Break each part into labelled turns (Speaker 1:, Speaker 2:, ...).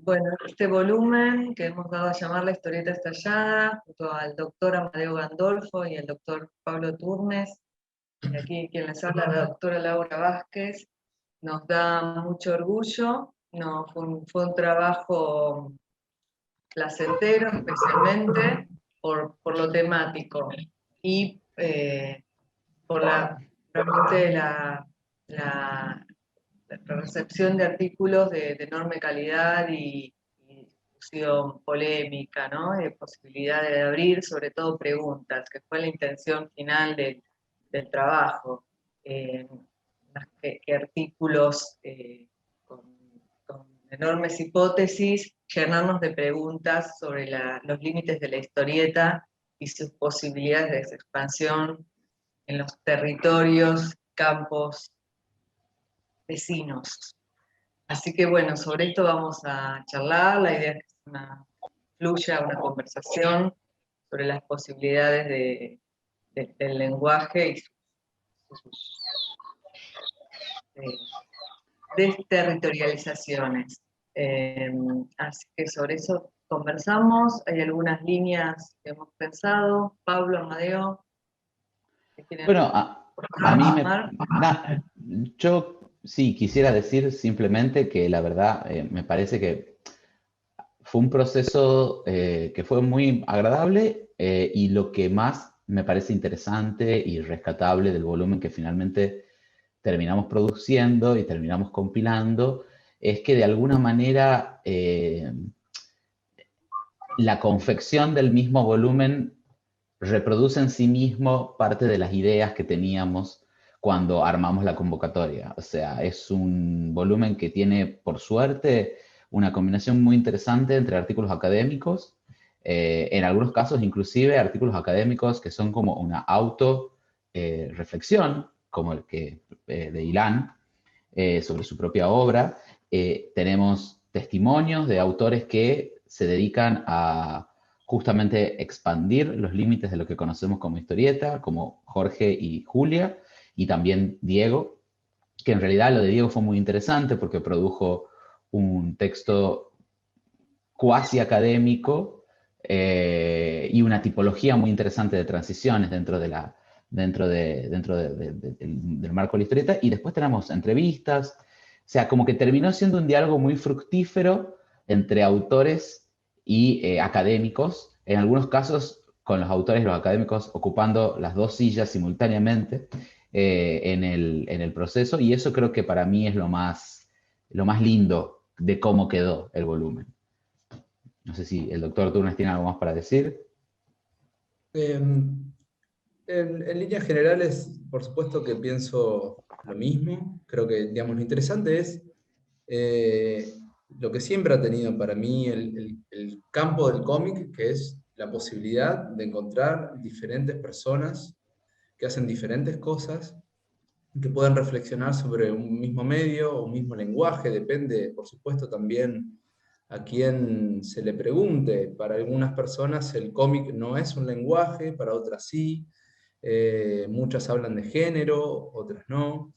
Speaker 1: Bueno, este volumen que hemos dado a llamar La historieta estallada, junto al doctor Amadeo Gandolfo y el doctor Pablo Turnes, y aquí quien les habla, la doctora Laura Vázquez, nos da mucho orgullo. No, fue un trabajo placentero, especialmente por lo temático y por realmente la la recepción de artículos de enorme calidad y discusión polémica, ¿no? De posibilidad de abrir sobre todo preguntas, que fue la intención final del trabajo. Eh, Más que artículos con, con enormes hipótesis, llenarnos de preguntas sobre los límites de la historieta y sus posibilidades de expansión en los territorios, campos vecinos. Así que bueno, sobre esto vamos a charlar. La idea es que fluya una conversación sobre las posibilidades del lenguaje y sus desterritorializaciones. Así que sobre eso conversamos. Hay algunas líneas que hemos pensado. Pablo, Amadeo, ¿qué quieren
Speaker 2: Bueno, a mí
Speaker 1: tomar?
Speaker 2: yo sí quisiera decir simplemente que la verdad me parece que fue un proceso que fue muy agradable y lo que más me parece interesante y rescatable del volumen que finalmente terminamos produciendo y terminamos compilando es que de alguna manera la confección del mismo volumen reproduce en sí mismo parte de las ideas que teníamos cuando armamos la convocatoria. O sea, es un volumen que tiene, por suerte, una combinación muy interesante entre artículos académicos, en algunos casos inclusive artículos académicos que son como una auto reflexión, como el que de Ilan, sobre su propia obra. Tenemos testimonios de autores que se dedican a justamente expandir los límites de lo que conocemos como historieta, como Jorge y Julia, y también Diego, que en realidad lo de Diego fue muy interesante porque produjo un texto cuasi académico y una tipología muy interesante de transiciones del marco de la historieta. Y después tenemos entrevistas, o sea, como que terminó siendo un diálogo muy fructífero entre autores y académicos, en algunos casos con los autores y los académicos ocupando las dos sillas simultáneamente en el proceso, y eso creo que para mí es lo más lindo de cómo quedó el volumen. No sé si el doctor Turnes tiene algo más para decir.
Speaker 3: En líneas generales, por supuesto que pienso lo mismo. Creo que, digamos, lo interesante es lo que siempre ha tenido para mí el campo del cómic, que es la posibilidad de encontrar diferentes personas que hacen diferentes cosas, que puedan reflexionar sobre un mismo medio o un mismo lenguaje, depende, por supuesto, también a quién se le pregunte. Para algunas personas el cómic no es un lenguaje, para otras sí. Muchas hablan de género, otras no.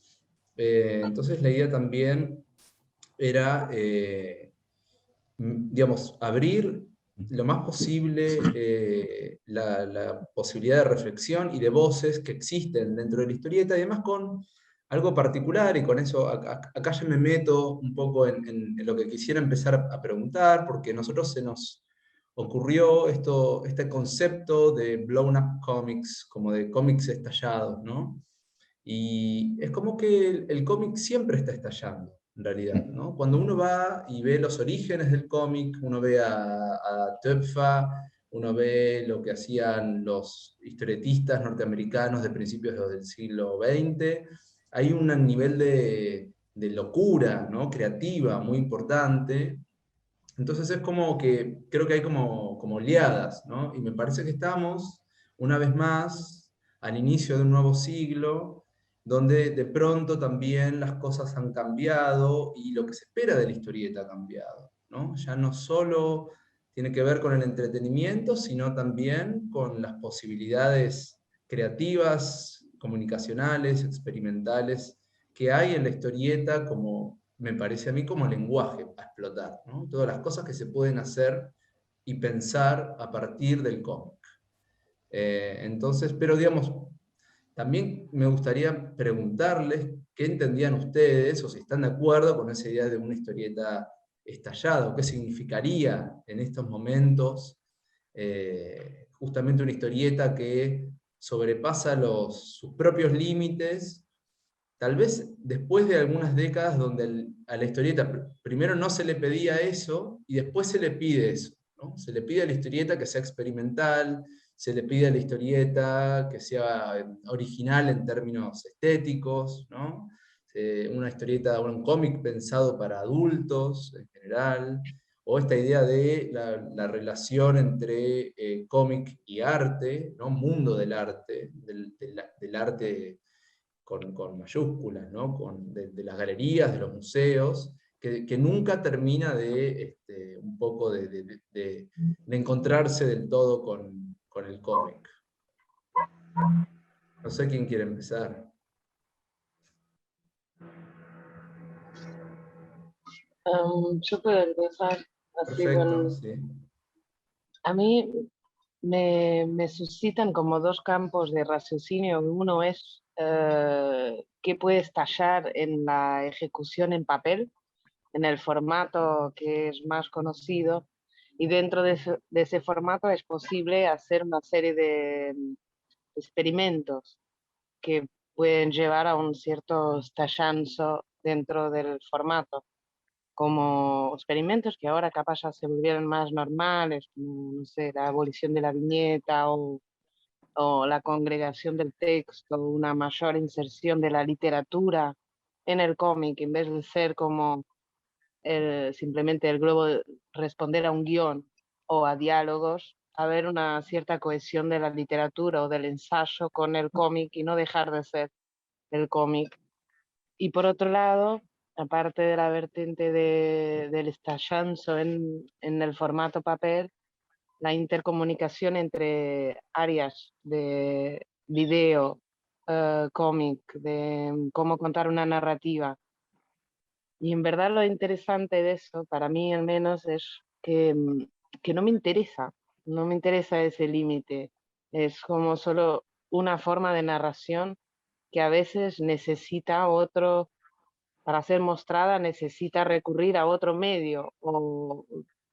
Speaker 3: Entonces la idea también era, digamos, abrir lo más posible la posibilidad de reflexión y de voces que existen dentro de la historieta, y además con algo particular, y con eso acá ya me meto un poco en lo que quisiera empezar a preguntar, porque a nosotros se nos ocurrió este concepto de blown up comics, como de cómics estallados, ¿no? Y es como que el cómic siempre está estallando, en realidad, ¿no? Cuando uno va y ve los orígenes del cómic, uno ve a Töpfer, uno ve lo que hacían los historietistas norteamericanos de principios del siglo XX, hay un nivel de locura, ¿no? Creativa muy importante. Entonces es como que creo que hay como oleadas, ¿no? Y me parece que estamos, una vez más, al inicio de un nuevo siglo, donde de pronto también las cosas han cambiado y lo que se espera de la historieta ha cambiado, ¿no? Ya no solo tiene que ver con el entretenimiento, sino también con las posibilidades creativas, comunicacionales, experimentales que hay en la historieta como me parece a mí, como lenguaje a explotar, ¿no? Todas las cosas que se pueden hacer y pensar a partir del cómic. Entonces, pero digamos, también me gustaría preguntarles qué entendían ustedes, o si están de acuerdo con esa idea de una historieta estallada, o qué significaría en estos momentos justamente una historieta que sobrepasa sus propios límites, tal vez después de algunas décadas donde a la historieta primero no se le pedía eso y después se le pide eso, ¿no? Se le pide a la historieta que sea experimental, se le pide a la historieta que sea original en términos estéticos, ¿no? Una historieta, un cómic pensado para adultos en general, o esta idea de la relación entre cómic y arte, ¿no? Mundo del arte, del arte con mayúsculas, ¿no? De las galerías, de los museos, que nunca termina de un poco de encontrarse del todo con el cómic. No sé quién quiere empezar.
Speaker 4: Yo puedo empezar así.
Speaker 3: Perfecto, sí.
Speaker 4: A mí me suscitan como dos campos de raciocinio. Uno es qué puede estallar en la ejecución en papel, en el formato que es más conocido, y dentro de ese formato es posible hacer una serie de experimentos que pueden llevar a un cierto estallanzo dentro del formato, como experimentos que ahora capaz ya se volvieron más normales, como, no sé, la abolición de la viñeta o la congregación del texto, una mayor inserción de la literatura en el cómic, en vez de ser como simplemente el globo de responder a un guión o a diálogos, haber una cierta cohesión de la literatura o del ensayo con el cómic y no dejar de ser el cómic. Y por otro lado, aparte de la vertiente del estallanzo en el formato papel, la intercomunicación entre áreas de video, cómic, de cómo contar una narrativa. Y en verdad lo interesante de eso, para mí al menos, es que no me interesa ese límite. Es como solo una forma de narración que a veces necesita otro, para ser mostrada necesita recurrir a otro medio,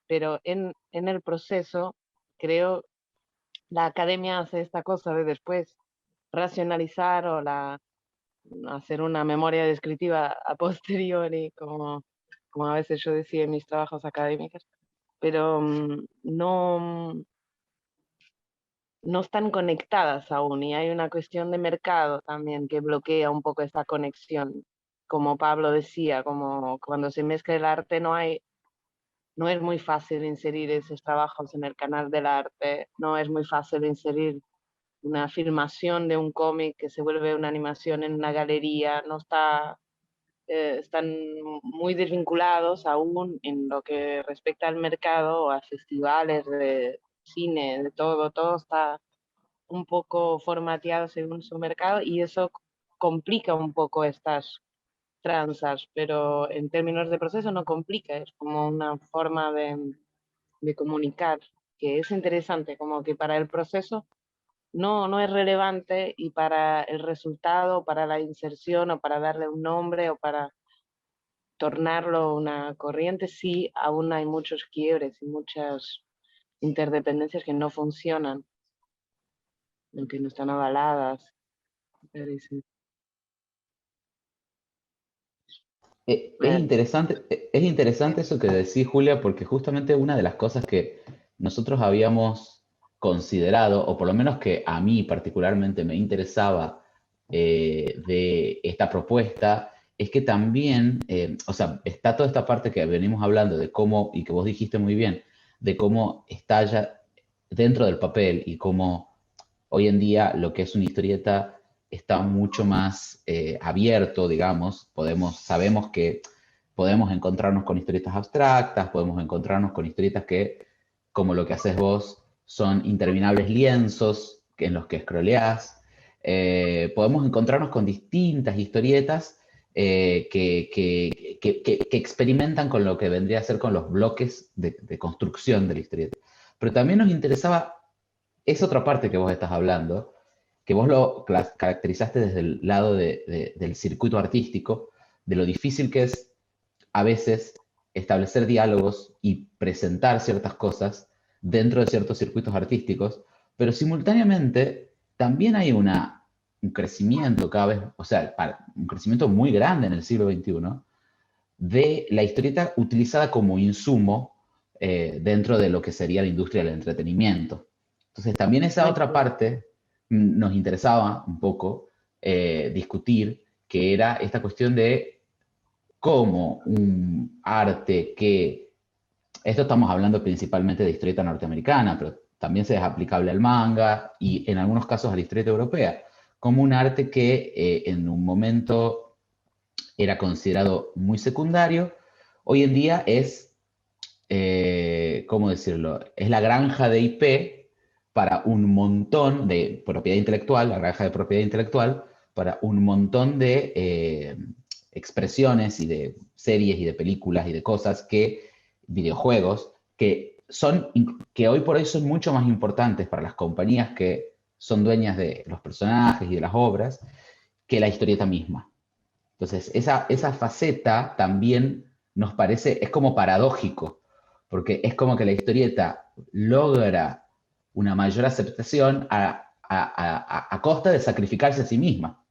Speaker 4: pero en el proceso, creo, la academia hace esta cosa de después racionalizar o hacer una memoria descriptiva a posteriori, como a veces yo decía en mis trabajos académicos, pero no están conectadas aún, y hay una cuestión de mercado también que bloquea un poco esa conexión. Como Pablo decía, como cuando se mezcla el arte no es muy fácil inserir esos trabajos en el canal del arte, no es muy fácil inserir una filmación de un cómic que se vuelve una animación en una galería, no está, están muy desvinculados aún en lo que respecta al mercado o a festivales de cine, de todo está un poco formateado según su mercado, y eso complica un poco estas tranzas, pero en términos de proceso no complica, es como una forma de comunicar que es interesante, como que para el proceso no es relevante, y para el resultado, para la inserción o para darle un nombre o para tornarlo una corriente, sí, aún hay muchos quiebres y muchas interdependencias que no funcionan, que no están avaladas, me parece.
Speaker 2: Es interesante eso que decís, Julia, porque justamente una de las cosas que nosotros habíamos considerado, o por lo menos que a mí particularmente me interesaba de esta propuesta, es que también, o sea, está toda esta parte que venimos hablando de cómo, y que vos dijiste muy bien, de cómo estalla dentro del papel y cómo hoy en día lo que es una historieta está mucho más abierto, digamos. Sabemos que podemos encontrarnos con historietas abstractas, podemos encontrarnos con historietas que, como lo que haces vos, son interminables lienzos en los que scrolleás. Podemos encontrarnos con distintas historietas que experimentan con lo que vendría a ser con los bloques de construcción de la historieta. Pero también nos interesaba esa otra parte que vos estás hablando, que vos lo caracterizaste desde el lado del circuito artístico, de lo difícil que es a veces establecer diálogos y presentar ciertas cosas dentro de ciertos circuitos artísticos, pero simultáneamente también hay un crecimiento cada vez, o sea, un crecimiento muy grande en el siglo XXI de la historieta utilizada como insumo dentro de lo que sería la industria del entretenimiento. Entonces también esa otra parte nos interesaba un poco discutir, que era esta cuestión de cómo un arte que, esto estamos hablando principalmente de historieta norteamericana, pero también se es aplicable al manga y en algunos casos a la historieta europea, como un arte que en un momento era considerado muy secundario, hoy en día es, ¿cómo decirlo? Es la granja de IP para un montón de propiedad intelectual, la granja de propiedad intelectual, para un montón de expresiones y de series y de películas y de cosas videojuegos, que hoy por hoy son mucho más importantes para las compañías que son dueñas de los personajes y de las obras, que la historieta misma. Entonces, esa faceta también nos parece, es como paradójico, porque es como que la historieta logra una mayor aceptación a costa de sacrificarse a sí misma.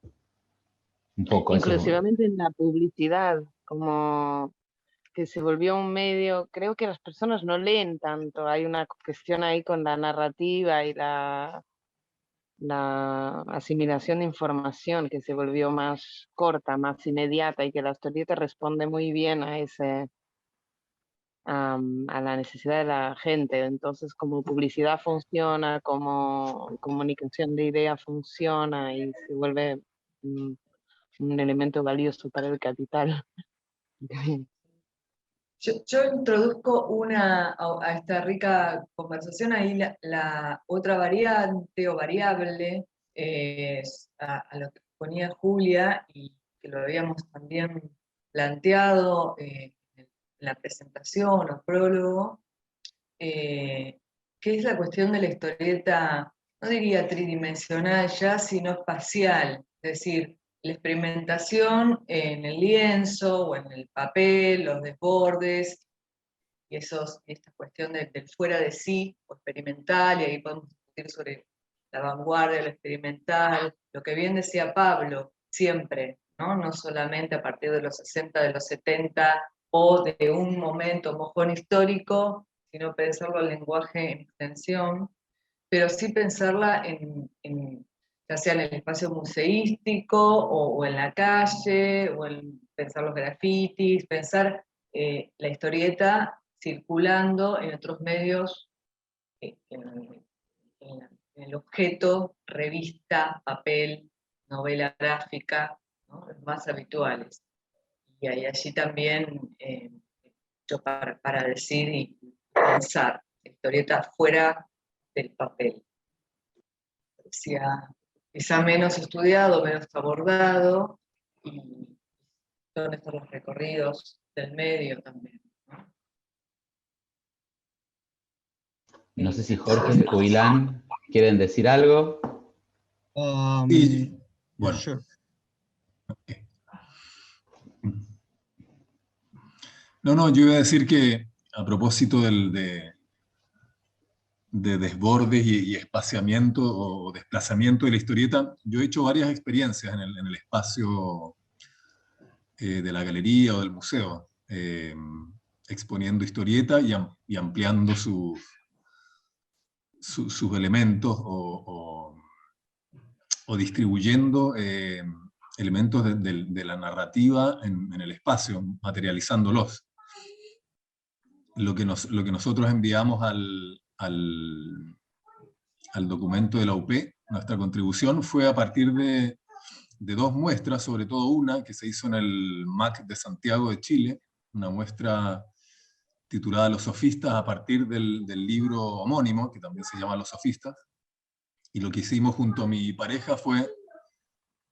Speaker 2: Un poco.
Speaker 4: Inclusivamente en la publicidad, como que se volvió un medio, creo que las personas no leen tanto, hay una cuestión ahí con la narrativa y la asimilación de información que se volvió más corta, más inmediata, y que la historieta responde muy bien a a la necesidad de la gente. Entonces, como publicidad funciona, como comunicación de idea funciona, y se vuelve un elemento valioso para el capital.
Speaker 1: Yo introduzco a esta rica conversación ahí la otra variante o variable a lo que ponía Julia, y que lo habíamos también planteado en la presentación o prólogo, que es la cuestión de la historieta, no diría tridimensional ya, sino espacial, es decir, la experimentación en el lienzo o en el papel, los desbordes, y esta cuestión del fuera de sí o experimental, y ahí podemos discutir sobre la vanguardia, lo experimental, lo que bien decía Pablo, siempre, no solamente a partir de los 60, de los 70, o de un momento mojón histórico, sino pensarlo al lenguaje en extensión, pero sí pensarla ya sea en el espacio museístico o en la calle, o en pensar los grafitis, pensar la historieta circulando en otros medios, en el objeto, revista, papel, novela gráfica, ¿no? Los más habituales. Y hay allí también mucho para decir y pensar la historieta fuera del papel. Quizá menos estudiado, menos abordado, y son estos los recorridos del medio también, ¿no?
Speaker 2: No sé si Jorge o Ilan quieren decir algo.
Speaker 5: Y,
Speaker 3: Bueno.
Speaker 5: sure.
Speaker 3: Okay. No, yo iba a decir que a propósito de desbordes y espaciamiento o desplazamiento de la historieta, yo he hecho varias experiencias en el espacio de la galería o del museo, exponiendo historieta y ampliando sus elementos o distribuyendo elementos de la narrativa en el espacio, materializándolos. Lo que nosotros enviamos al documento de la UP, nuestra contribución, fue a partir de dos muestras, sobre todo una que se hizo en el MAC de Santiago de Chile, una muestra titulada Los Sofistas, a partir del libro homónimo, que también se llama Los Sofistas. Y lo que hicimos junto a mi pareja fue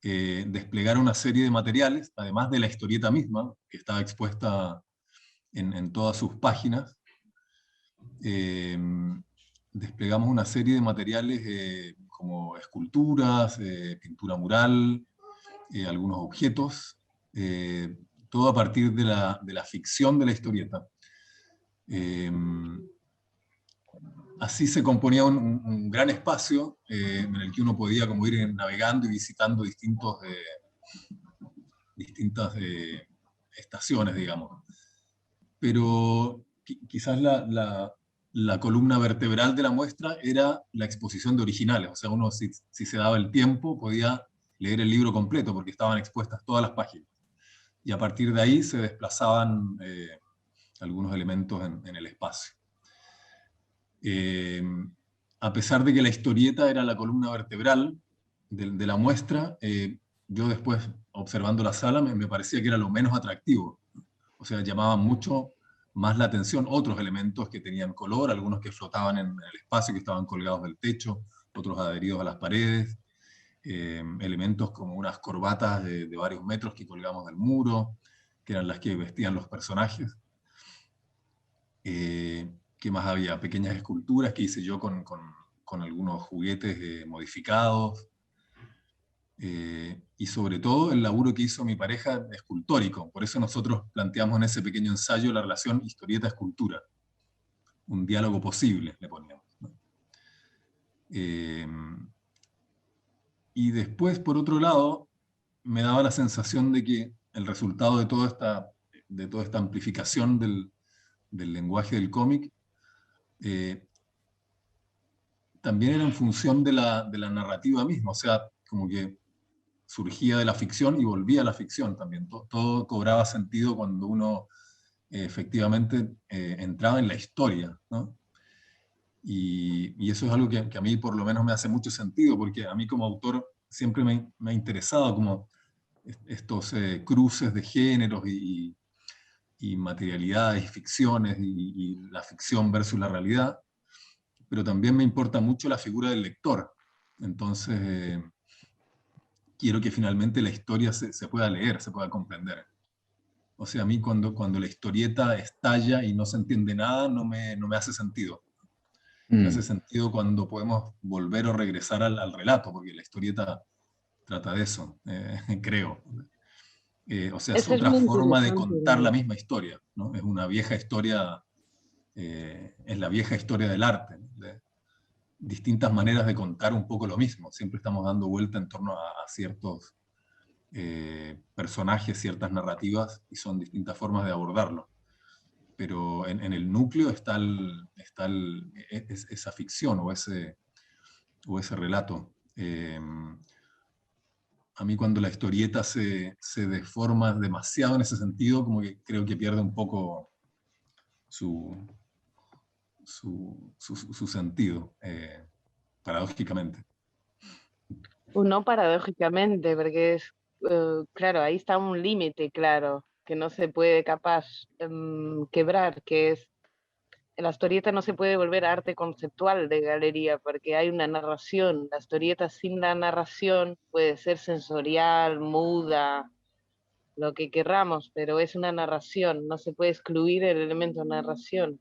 Speaker 6: desplegar una serie de materiales, además de la historieta misma, que estaba expuesta en todas sus páginas. Desplegamos una serie de materiales como esculturas, pintura mural, algunos objetos, todo a partir de la ficción de la historieta. Así se componía un gran espacio en el que uno podía como ir navegando y visitando distintas estaciones, digamos. Pero quizás la columna vertebral de la muestra era la exposición de originales. O sea, uno si se daba el tiempo podía leer el libro completo porque estaban expuestas todas las páginas. Y a partir de ahí se desplazaban algunos elementos en el espacio. A pesar de que la historieta era la columna vertebral de la muestra, yo después, observando la sala, me parecía que era lo menos atractivo. O sea, llamaban mucho más la atención otros elementos que tenían color, algunos que flotaban en el espacio, que estaban colgados del techo, otros adheridos a las paredes, elementos como unas corbatas de varios metros que colgamos del muro, que eran las que vestían los personajes. ¿Qué más había? Pequeñas esculturas que hice yo con algunos juguetes modificados. Y sobre todo el laburo que hizo mi pareja escultórico. Por eso nosotros planteamos en ese pequeño ensayo la relación historieta-escultura. Un diálogo posible, le poníamos, ¿no? Y después, por otro lado, me daba la sensación de que el resultado de toda esta amplificación del lenguaje del cómic también era en función de la narrativa misma, o sea, como que surgía de la ficción y volvía a la ficción también. Todo cobraba sentido cuando uno efectivamente entraba en la historia, ¿no? Y eso es algo que a mí por lo menos me hace mucho sentido, porque a mí como autor siempre me ha interesado como estos cruces de géneros y materialidades y ficciones y la ficción versus la realidad, pero también me importa mucho la figura del lector. Entonces, quiero que finalmente la historia se pueda leer, se pueda comprender. O sea, a mí cuando la historieta estalla y no se entiende nada, no me hace sentido. Me hace sentido cuando podemos volver o regresar al relato, porque la historieta trata de eso, creo. O sea, es
Speaker 4: Eso es
Speaker 6: otra
Speaker 4: muy
Speaker 6: forma de
Speaker 4: interesante,
Speaker 6: contar
Speaker 4: ¿no?
Speaker 6: la misma historia, ¿no? Es una vieja historia, es la vieja historia del arte, ¿no? De distintas maneras de contar un poco lo mismo. Siempre estamos dando vuelta en torno a ciertos personajes, ciertas narrativas, y son distintas formas de abordarlo. Pero en el núcleo está esa ficción o ese relato. A mí cuando la historieta se deforma demasiado en ese sentido, como que creo que pierde un poco su sentido, paradójicamente.
Speaker 4: No paradójicamente, porque es, claro, ahí está un límite, claro, que no se puede capaz quebrar, que es, la historieta no se puede volver arte conceptual de galería, porque hay una narración. La historieta sin la narración puede ser sensorial, muda, lo que querramos, pero es una narración, no se puede excluir el elemento narración.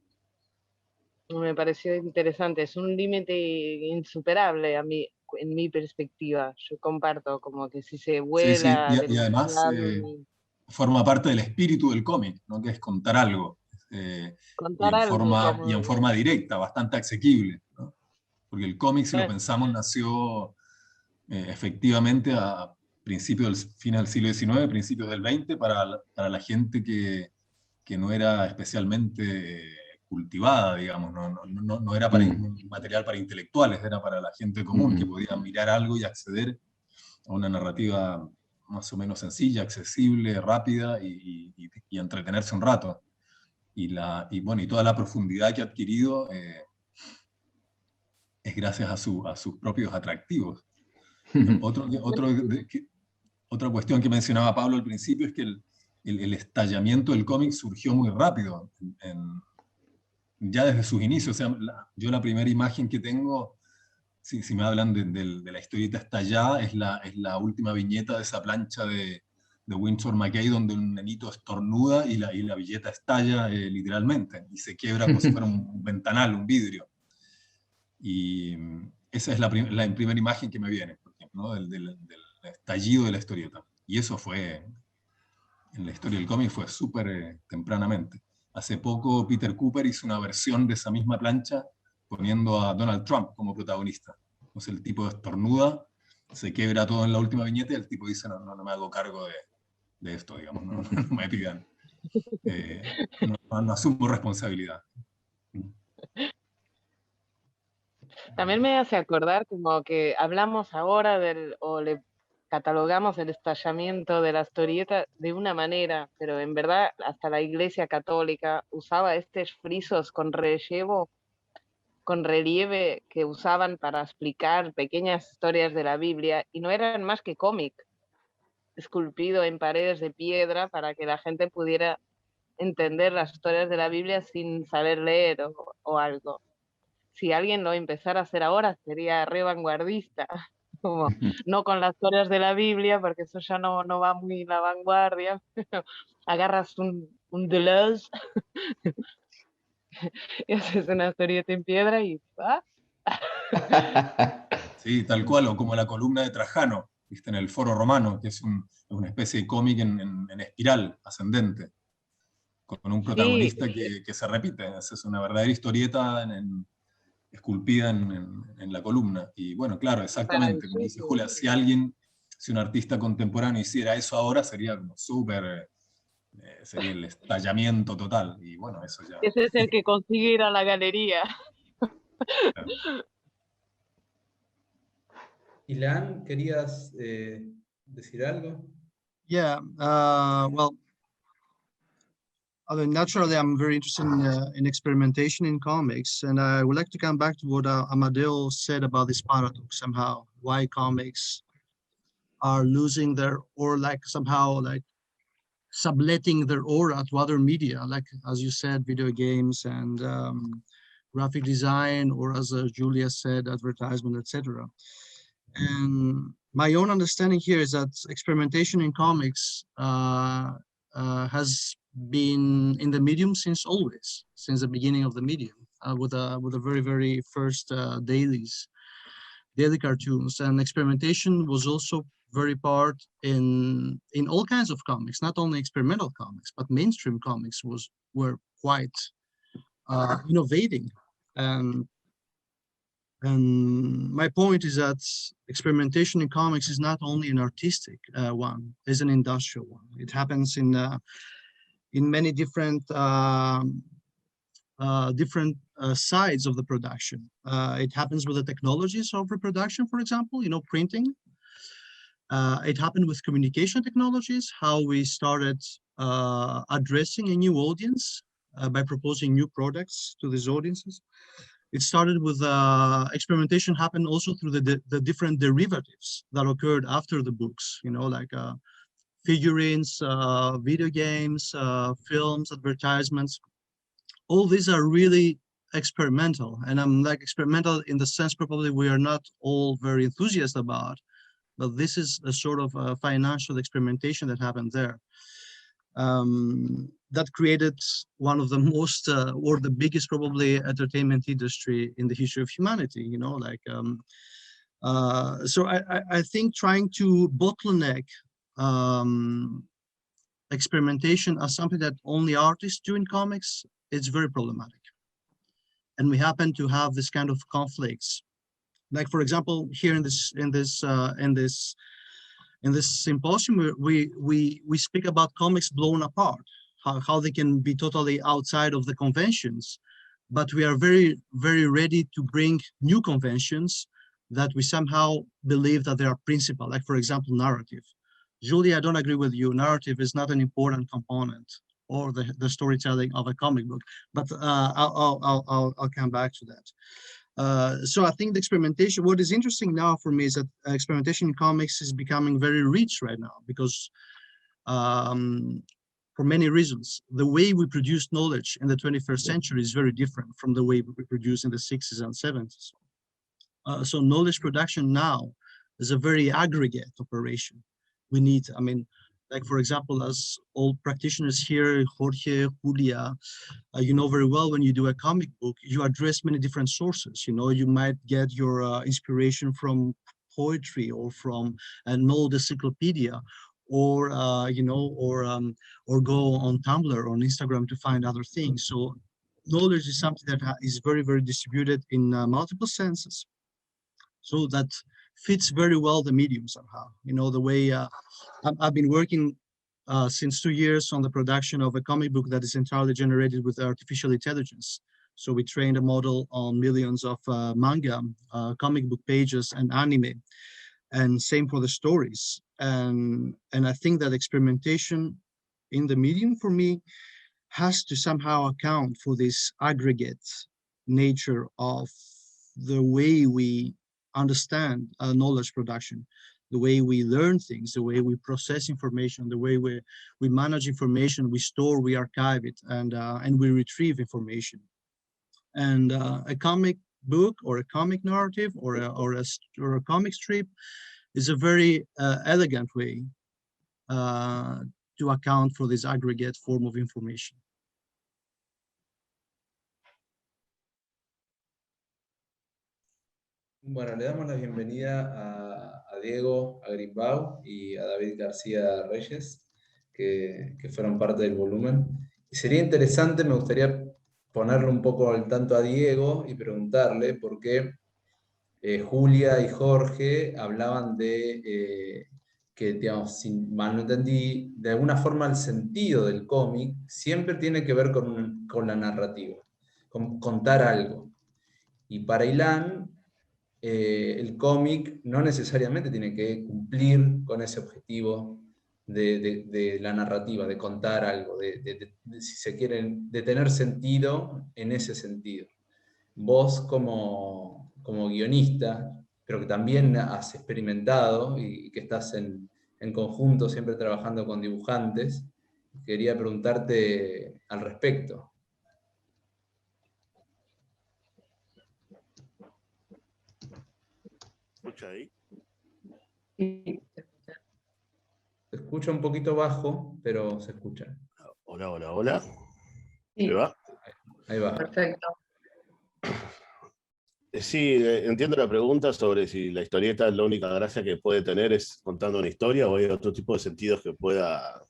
Speaker 4: Me pareció interesante, es un límite insuperable a mí, en mi perspectiva. Yo comparto como que si se
Speaker 6: Sí, sí,
Speaker 4: vuela
Speaker 6: y además
Speaker 4: demasiado,
Speaker 6: forma parte del espíritu del cómic, ¿no? Que es contar algo, y
Speaker 4: contar algo
Speaker 6: en
Speaker 4: como...
Speaker 6: forma directa, bastante asequible, ¿no? Porque el cómic, si lo pensamos, nació efectivamente a fines del siglo XIX, principios del XX, para la gente que no era especialmente cultivada, digamos, no era un material para intelectuales, era para la gente común que podía mirar algo y acceder a una narrativa más o menos sencilla, accesible, rápida y entretenerse un rato. Y toda la profundidad que ha adquirido es gracias a sus propios atractivos. Otra cuestión que mencionaba Pablo al principio es que el estallamiento del cómic surgió muy rápido, ya desde sus inicios. O sea, yo la primera imagen que tengo, si me hablan de la historieta estallada, es la última viñeta de esa plancha de Winsor McCay, donde un nenito estornuda y la viñeta estalla literalmente, y se quiebra como si fuera un ventanal, un vidrio. Y esa es la primera imagen que me viene, por ejemplo, ¿no? del estallido de la historieta. Y eso fue, en la historia del cómic, fue súper tempranamente. Hace poco Peter Cooper hizo una versión de esa misma plancha poniendo a Donald Trump como protagonista. Entonces el tipo estornuda, se quiebra todo en la última viñeta y el tipo dice, no me hago cargo de esto, digamos, no me pidan. No asumo responsabilidad.
Speaker 4: También me hace acordar como que hablamos ahora o le catalogamos el estallamiento de la historieta de una manera, pero en verdad hasta la Iglesia Católica usaba estos frisos con relieve que usaban para explicar pequeñas historias de la Biblia y no eran más que cómic esculpido en paredes de piedra para que la gente pudiera entender las historias de la Biblia sin saber leer o algo. Si alguien lo empezara a hacer ahora, sería re vanguardista. Como, no con las historias de la Biblia, porque eso ya no va muy en la vanguardia. Agarras un Deleuze y haces una historieta en piedra y ¿ah?
Speaker 6: Sí, tal cual, o como la columna de Trajano, ¿viste? En el Foro Romano, que es una especie de cómic en espiral, ascendente, con un protagonista
Speaker 4: Sí.
Speaker 6: que se repite. Es una verdadera historieta esculpida en la columna. Y bueno, claro, exactamente, como dice Julia, si un artista contemporáneo hiciera eso ahora, sería como súper, sería el estallamiento total. Y bueno, eso ya...
Speaker 4: Ese es el que consigue ir a la galería.
Speaker 6: Claro.
Speaker 3: Ilan, ¿querías decir algo?
Speaker 5: Yeah, well, I mean, naturally, I'm very interested in experimentation in comics, and I would like to come back to what Amadeo said about this paradox somehow, why comics are losing or like somehow like subletting their aura to other media, like, as you said, video games and graphic design, or as Julia said, advertisement, etc. And my own understanding here is that experimentation in comics has been in the medium since always, since the beginning of the medium, with a very first daily cartoons, and experimentation was also very part in all kinds of comics, not only experimental comics, but mainstream comics were quite innovating. And my point is that experimentation in comics is not only an artistic one, it's an industrial one. It happens in many different sides of the production. It happens with the technologies of reproduction, for example, printing. It happened with communication technologies, how we started addressing a new audience by proposing new products to these audiences. It started with experimentation happened also through the different derivatives that occurred after the books, like figurines, video games, films, advertisements. All these are really experimental, and I'm like experimental in the sense probably we are not all very enthusiastic about, but this is a sort of financial experimentation that happened there. That created one of the most or the biggest probably entertainment industry in the history of humanity, so I think trying to bottleneck experimentation as something that only artists do in comics, it's very problematic. And we happen to have this kind of conflicts. Like, for example, here in this symposium, we speak about comics blown apart, how they can be totally outside of the conventions, but we are very ready to bring new conventions that we somehow believe that they are principal, like, for example, narrative. Julie, I don't agree with you. Narrative is not an important component or the storytelling of a comic book, but I'll come back to that. So I think the experimentation, what is interesting now for me is that experimentation in comics is becoming very rich right now, because for many reasons, the way we produce knowledge in the 21st century is very different from the way we produce in the 60s and 70s. So knowledge production now is a very aggregate operation. We need, I mean, like for example, as all practitioners here, Jorge, Julia, you know very well when you do a comic book, you address many different sources. You know, you might get your inspiration from poetry or from an old encyclopedia, or you know, or go on Tumblr or on Instagram to find other things. So knowledge is something that is very, very distributed in multiple senses. So that fits very well the medium somehow. You know, the way I've been working since 2 years on the production of a comic book that is entirely generated with artificial intelligence. So we trained a model on millions of manga, comic book pages, and anime, and same for the stories. And I think that experimentation in the medium for me has to somehow account for this aggregate nature of the way we understand knowledge production, the way we learn things, the way we process information, the way we manage information, we store, we archive it, and we retrieve information. And a comic book or a comic narrative or a comic strip is a very elegant way to account for this aggregate form of information.
Speaker 3: Bueno, le damos la bienvenida a Diego Agrimbau y a David García Reyes, que fueron parte del volumen. Y sería interesante, me gustaría ponerle un poco al tanto a Diego y preguntarle por qué Julia y Jorge hablaban de que, digamos, si mal no entendí, de alguna forma el sentido del cómic siempre tiene que ver con la narrativa, con contar algo. Y para Ilan, el cómic no necesariamente tiene que cumplir con ese objetivo de la narrativa, de contar algo, si se quieren, de tener sentido en ese sentido. Vos como guionista, pero que también has experimentado y que estás en conjunto siempre trabajando con dibujantes, quería preguntarte al respecto.
Speaker 7: ¿Escucha ahí?
Speaker 1: Sí.
Speaker 3: Se escucha un poquito bajo, pero se escucha.
Speaker 7: Hola, hola, hola.
Speaker 1: Sí.
Speaker 7: ¿Me va?
Speaker 3: Ahí va.
Speaker 1: Perfecto.
Speaker 7: Sí, entiendo la pregunta sobre si la historieta la única gracia que puede tener es contando una historia o hay otro tipo de sentidos que pueda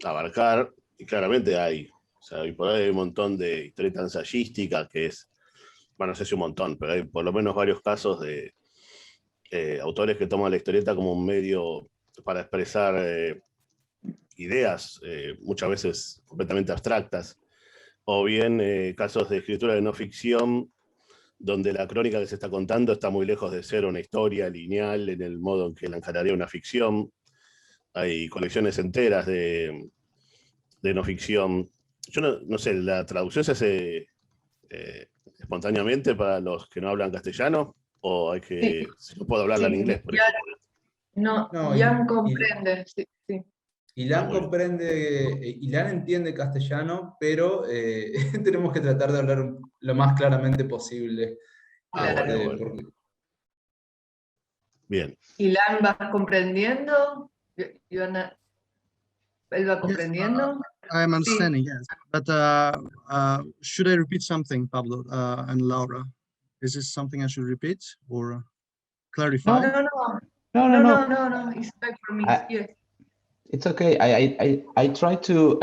Speaker 7: abarcar, y claramente hay. O sea, y por ahí hay un montón de historieta ensayística que es, bueno, no sé si un montón, pero hay por lo menos varios casos de autores que toman la historieta como un medio para expresar ideas, muchas veces completamente abstractas, o bien casos de escritura de no ficción, donde la crónica que se está contando está muy lejos de ser una historia lineal en el modo en que la encararía una ficción. Hay colecciones enteras de no ficción. Yo no sé, ¿la traducción se hace espontáneamente para los que no hablan castellano? ¿O hay que, si no puedo hablarla en inglés, por ejemplo?
Speaker 1: No,
Speaker 3: No,
Speaker 1: Ilan comprende, sí, sí.
Speaker 3: Ilan comprende, Ilan entiende castellano, pero tenemos que tratar de hablar lo más claramente posible.
Speaker 1: Claro.
Speaker 7: Bueno. Bien.
Speaker 1: ¿Ilan va comprendiendo? ¿Él va comprendiendo?
Speaker 5: I am understanding, yes. But should I repeat something, Pablo and Laura? Is this something I should repeat or clarify?
Speaker 1: No. It's back for me. Yes.
Speaker 2: It's okay. I try to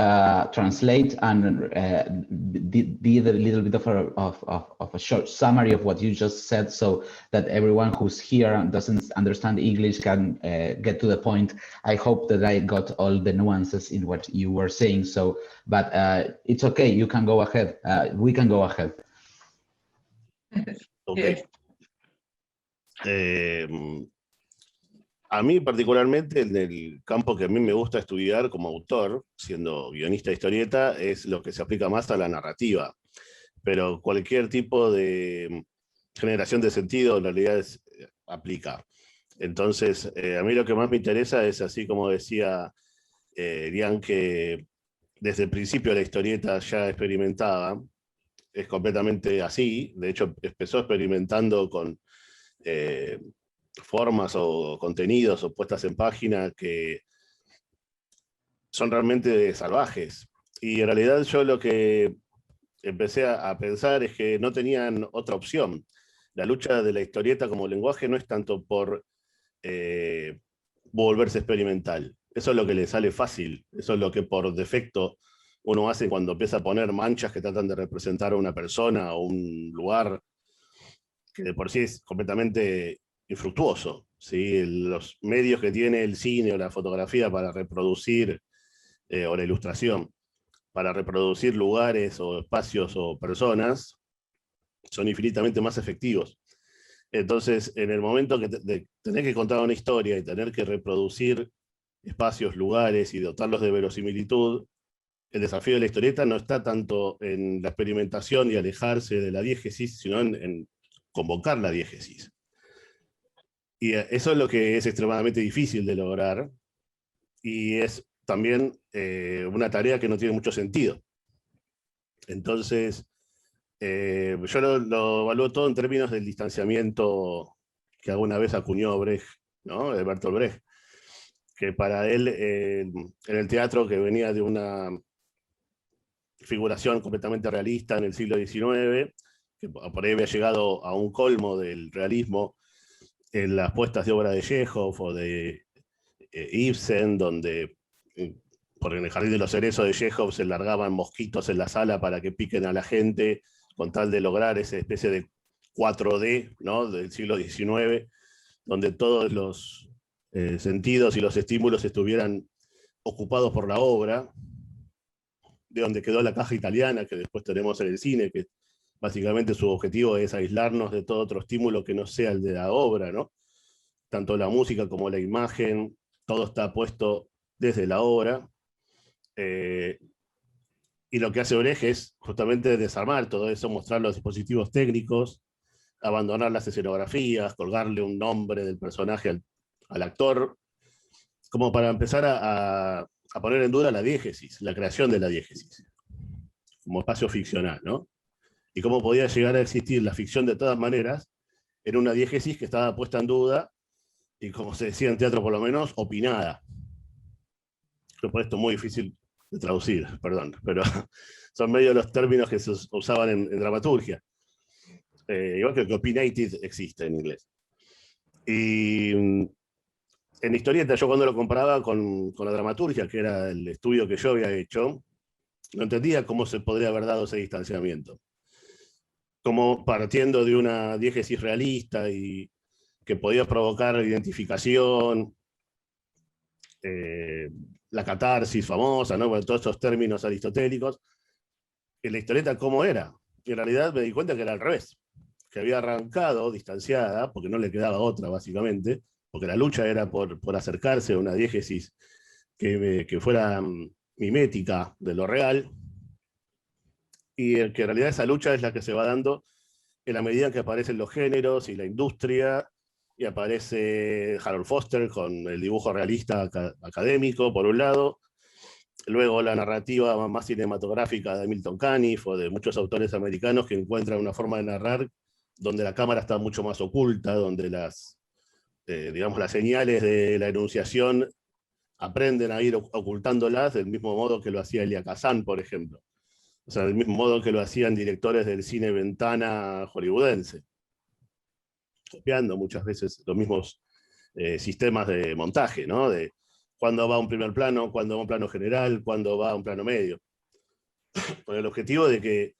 Speaker 2: translate and did a little bit of a short summary of what you just said, so that everyone who's here and doesn't understand English can get to the point. I hope that I got all the nuances in what you were saying. So, but it's okay. You can go ahead. We can go ahead.
Speaker 7: Okay. A mí particularmente, en el campo que a mí me gusta estudiar como autor, siendo guionista de historieta, es lo que se aplica más a la narrativa. Pero cualquier tipo de generación de sentido en realidad aplica. Entonces, a mí lo que más me interesa es, así como decía Ilan, que desde el principio la historieta ya experimentaba, es completamente así. De hecho, empezó experimentando con formas o contenidos o puestas en página que son realmente salvajes. Y en realidad yo lo que empecé a pensar es que no tenían otra opción. La lucha de la historieta como lenguaje no es tanto por volverse experimental. Eso es lo que le sale fácil. Eso es lo que por defecto uno hace cuando empieza a poner manchas que tratan de representar a una persona o un lugar que de por sí es completamente infructuoso, ¿sí? Los medios que tiene el cine o la fotografía para reproducir, o la ilustración, para reproducir lugares o espacios o personas, son infinitamente más efectivos. Entonces, en el momento que de tener que contar una historia y tener que reproducir espacios, lugares y dotarlos de verosimilitud, el desafío de la historieta no está tanto en la experimentación y alejarse de la diégesis, sino en convocar la diégesis. Y eso es lo que es extremadamente difícil de lograr, y es también una tarea que no tiene mucho sentido. Entonces, yo lo evalúo todo en términos del distanciamiento que alguna vez acuñó Brecht, ¿no? Bertolt Brecht, que para él, en el teatro, que venía de una figuración completamente realista en el siglo XIX, que por ahí había llegado a un colmo del realismo en las puestas de obra de Chekhov o de Ibsen, donde porque en el Jardín de los Cerezos de Chekhov se largaban mosquitos en la sala para que piquen a la gente, con tal de lograr esa especie de 4D, ¿no? Del siglo XIX, donde todos los sentidos y los estímulos estuvieran ocupados por la obra, de donde quedó la caja italiana, que después tenemos en el cine, que básicamente su objetivo es aislarnos de todo otro estímulo que no sea el de la obra, ¿no? Tanto la música como la imagen, todo está puesto desde la obra. Y lo que hace Brecht es justamente desarmar todo eso, mostrar los dispositivos técnicos, abandonar las escenografías, colgarle un nombre del personaje al actor, como para empezar a poner en duda la diégesis, la creación de la diégesis, como espacio ficcional, ¿no? Y cómo podía llegar a existir la ficción de todas maneras en una diégesis que estaba puesta en duda y, como se decía en teatro por lo menos, opinada. Yo por esto es muy difícil de traducir, perdón, pero son medio los términos que se usaban en dramaturgia. Igual que opinated existe en inglés. Y en historieta, yo cuando lo comparaba con la dramaturgia, que era el estudio que yo había hecho, no entendía cómo se podría haber dado ese distanciamiento. Como partiendo de una diégesis realista y que podía provocar identificación, la catarsis famosa, ¿no? Bueno, todos estos términos aristotélicos. En la historieta, ¿cómo era? Y en realidad me di cuenta que era al revés, que había arrancado distanciada, porque no le quedaba otra básicamente, porque la lucha era por acercarse a una diégesis que fuera mimética de lo real, y que en realidad esa lucha es la que se va dando en la medida en que aparecen los géneros y la industria, y aparece Harold Foster con el dibujo realista académico, por un lado, luego la narrativa más cinematográfica de Milton Caniff o de muchos autores americanos que encuentran una forma de narrar donde la cámara está mucho más oculta, donde digamos, las señales de la enunciación aprenden a ir ocultándolas del mismo modo que lo hacía Elia Kazan, por ejemplo. O sea, del mismo modo que lo hacían directores del cine ventana hollywoodense, copiando muchas veces los mismos sistemas de montaje, ¿no? De cuándo va a un primer plano, cuándo va a un plano general, cuándo va a un plano medio. Con el objetivo de que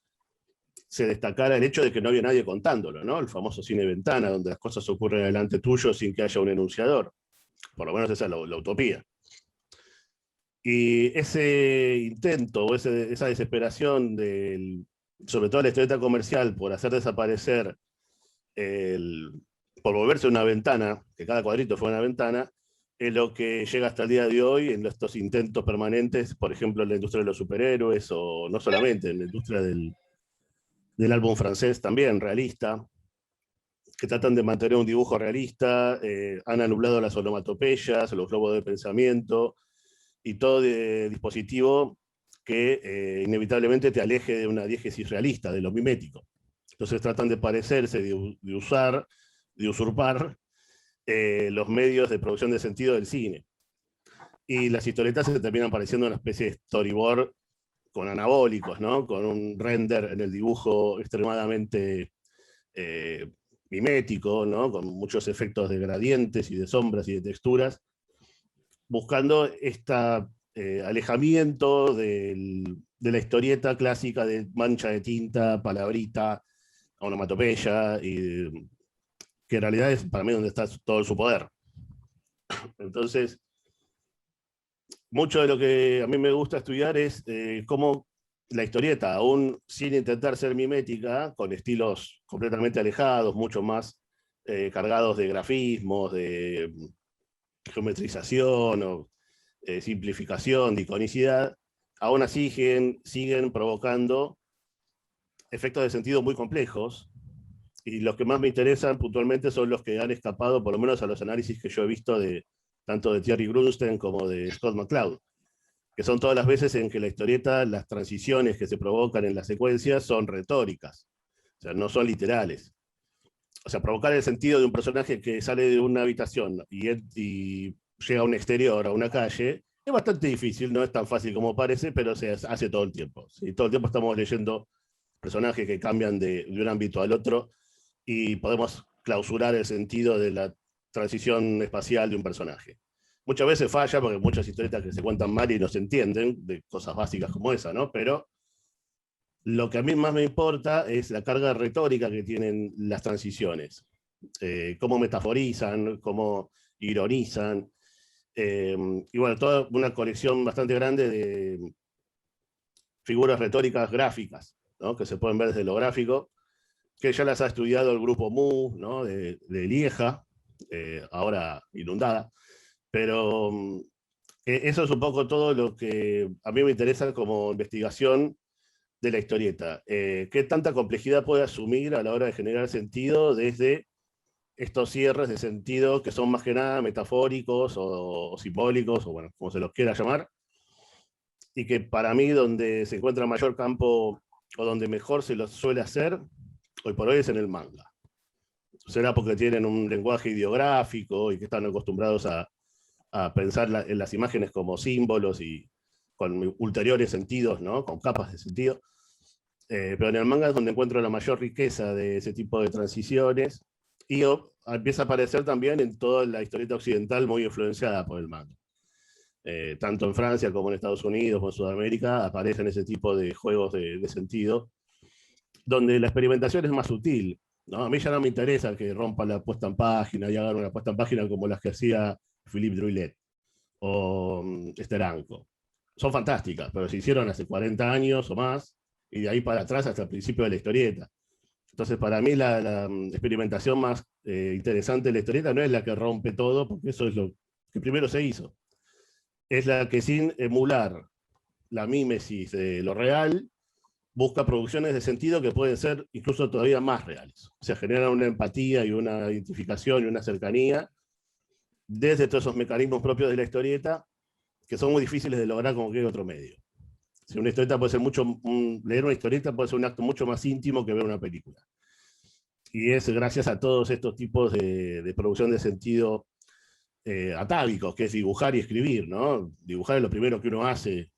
Speaker 7: se destacara el hecho de que no había nadie contándolo, ¿no? El famoso cine ventana, donde las cosas ocurren delante tuyo sin que haya un enunciador. Por lo menos esa es la utopía. Y ese intento, o esa desesperación, sobre todo la historieta comercial, por hacer desaparecer, por volverse una ventana, que cada cuadrito fuera una ventana, es lo que llega hasta el día de hoy en estos intentos permanentes, por ejemplo, en la industria de los superhéroes, o no solamente, en la industria del álbum francés también, realista, que tratan de mantener un dibujo realista, han anulado las onomatopeyas, los globos de pensamiento, y todo dispositivo que inevitablemente te aleje de una diégesis realista, de lo mimético. Entonces tratan de parecerse, de usar de usurpar los medios de producción de sentido del cine. Y las historietas se terminan pareciendo una especie de storyboard con anabólicos, ¿no? Con un render en el dibujo extremadamente mimético, ¿no? Con muchos efectos de gradientes y de sombras y de texturas, buscando este alejamiento de la historieta clásica de mancha de tinta, palabrita, onomatopeya, y que en realidad es para mí donde está todo su poder. Entonces, mucho de lo que a mí me gusta estudiar es cómo la historieta, aún sin intentar ser mimética, con estilos completamente alejados, mucho más cargados de grafismos, de geometrización o simplificación, de iconicidad, aún así siguen provocando efectos de sentido muy complejos, y los que más me interesan puntualmente son los que han escapado, por lo menos a los análisis que yo he visto tanto de Thierry Grunstein como de Scott McCloud, que son todas las veces en que la historieta, las transiciones que se provocan en las secuencias son retóricas, o sea, no son literales. O sea, provocar el sentido de un personaje que sale de una habitación y llega a un exterior, a una calle, es bastante difícil, no es tan fácil como parece, pero se hace todo el tiempo. ¿Sí? Todo el tiempo estamos leyendo personajes que cambian de un ámbito al otro y podemos clausurar el sentido de la transición espacial de un personaje. Muchas veces falla porque muchas historietas que se cuentan mal y no se entienden, de cosas básicas como esa, ¿no? Pero lo que a mí más me importa es la carga retórica que tienen las transiciones. Cómo metaforizan, cómo ironizan. Y bueno, toda una colección bastante grande de figuras retóricas gráficas, ¿no? Que se pueden ver desde lo gráfico, que ya las ha estudiado el grupo Mu, ¿no? de Lieja, ahora inundada. Pero eso es un poco todo lo que a mí me interesa como investigación de la historieta. ¿Qué tanta complejidad puede asumir a la hora de generar sentido desde estos cierres de sentido que son más que nada metafóricos o simbólicos, o bueno, como se los quiera llamar, y que para mí donde se encuentra mayor campo o donde mejor se los suele hacer, hoy por hoy es en el manga. Será porque tienen un lenguaje ideográfico y que están acostumbrados a pensar en las imágenes como símbolos y con ulteriores sentidos, ¿no? Con capas de sentido. Pero en el manga es donde encuentro la mayor riqueza de ese tipo de transiciones, y empieza a aparecer también en toda la historieta occidental muy influenciada por el manga. Tanto en Francia como en Estados Unidos o en Sudamérica aparecen ese tipo de juegos de sentido, donde la experimentación es más sutil, ¿no? A mí ya no me interesa que rompan la puesta en página y hagan una puesta en página como las que hacía Philippe Druillet o Steranko. Son fantásticas, pero se hicieron hace 40 años o más, y de ahí para atrás hasta el principio de la historieta. Entonces, para mí la experimentación más interesante de la historieta no es la que rompe todo, porque eso es lo que primero se hizo. Es la que, sin emular la mímesis de lo real, busca producciones de sentido que pueden ser incluso todavía más reales. O sea, generan una empatía y una identificación y una cercanía desde todos esos mecanismos propios de la historieta, que son muy difíciles de lograr con cualquier otro medio. Si una historieta puede ser leer una historieta puede ser un acto mucho más íntimo que ver una película. Y es gracias a todos estos tipos de producción de sentido atávicos, que es dibujar y escribir, ¿no? Dibujar es lo primero que uno hace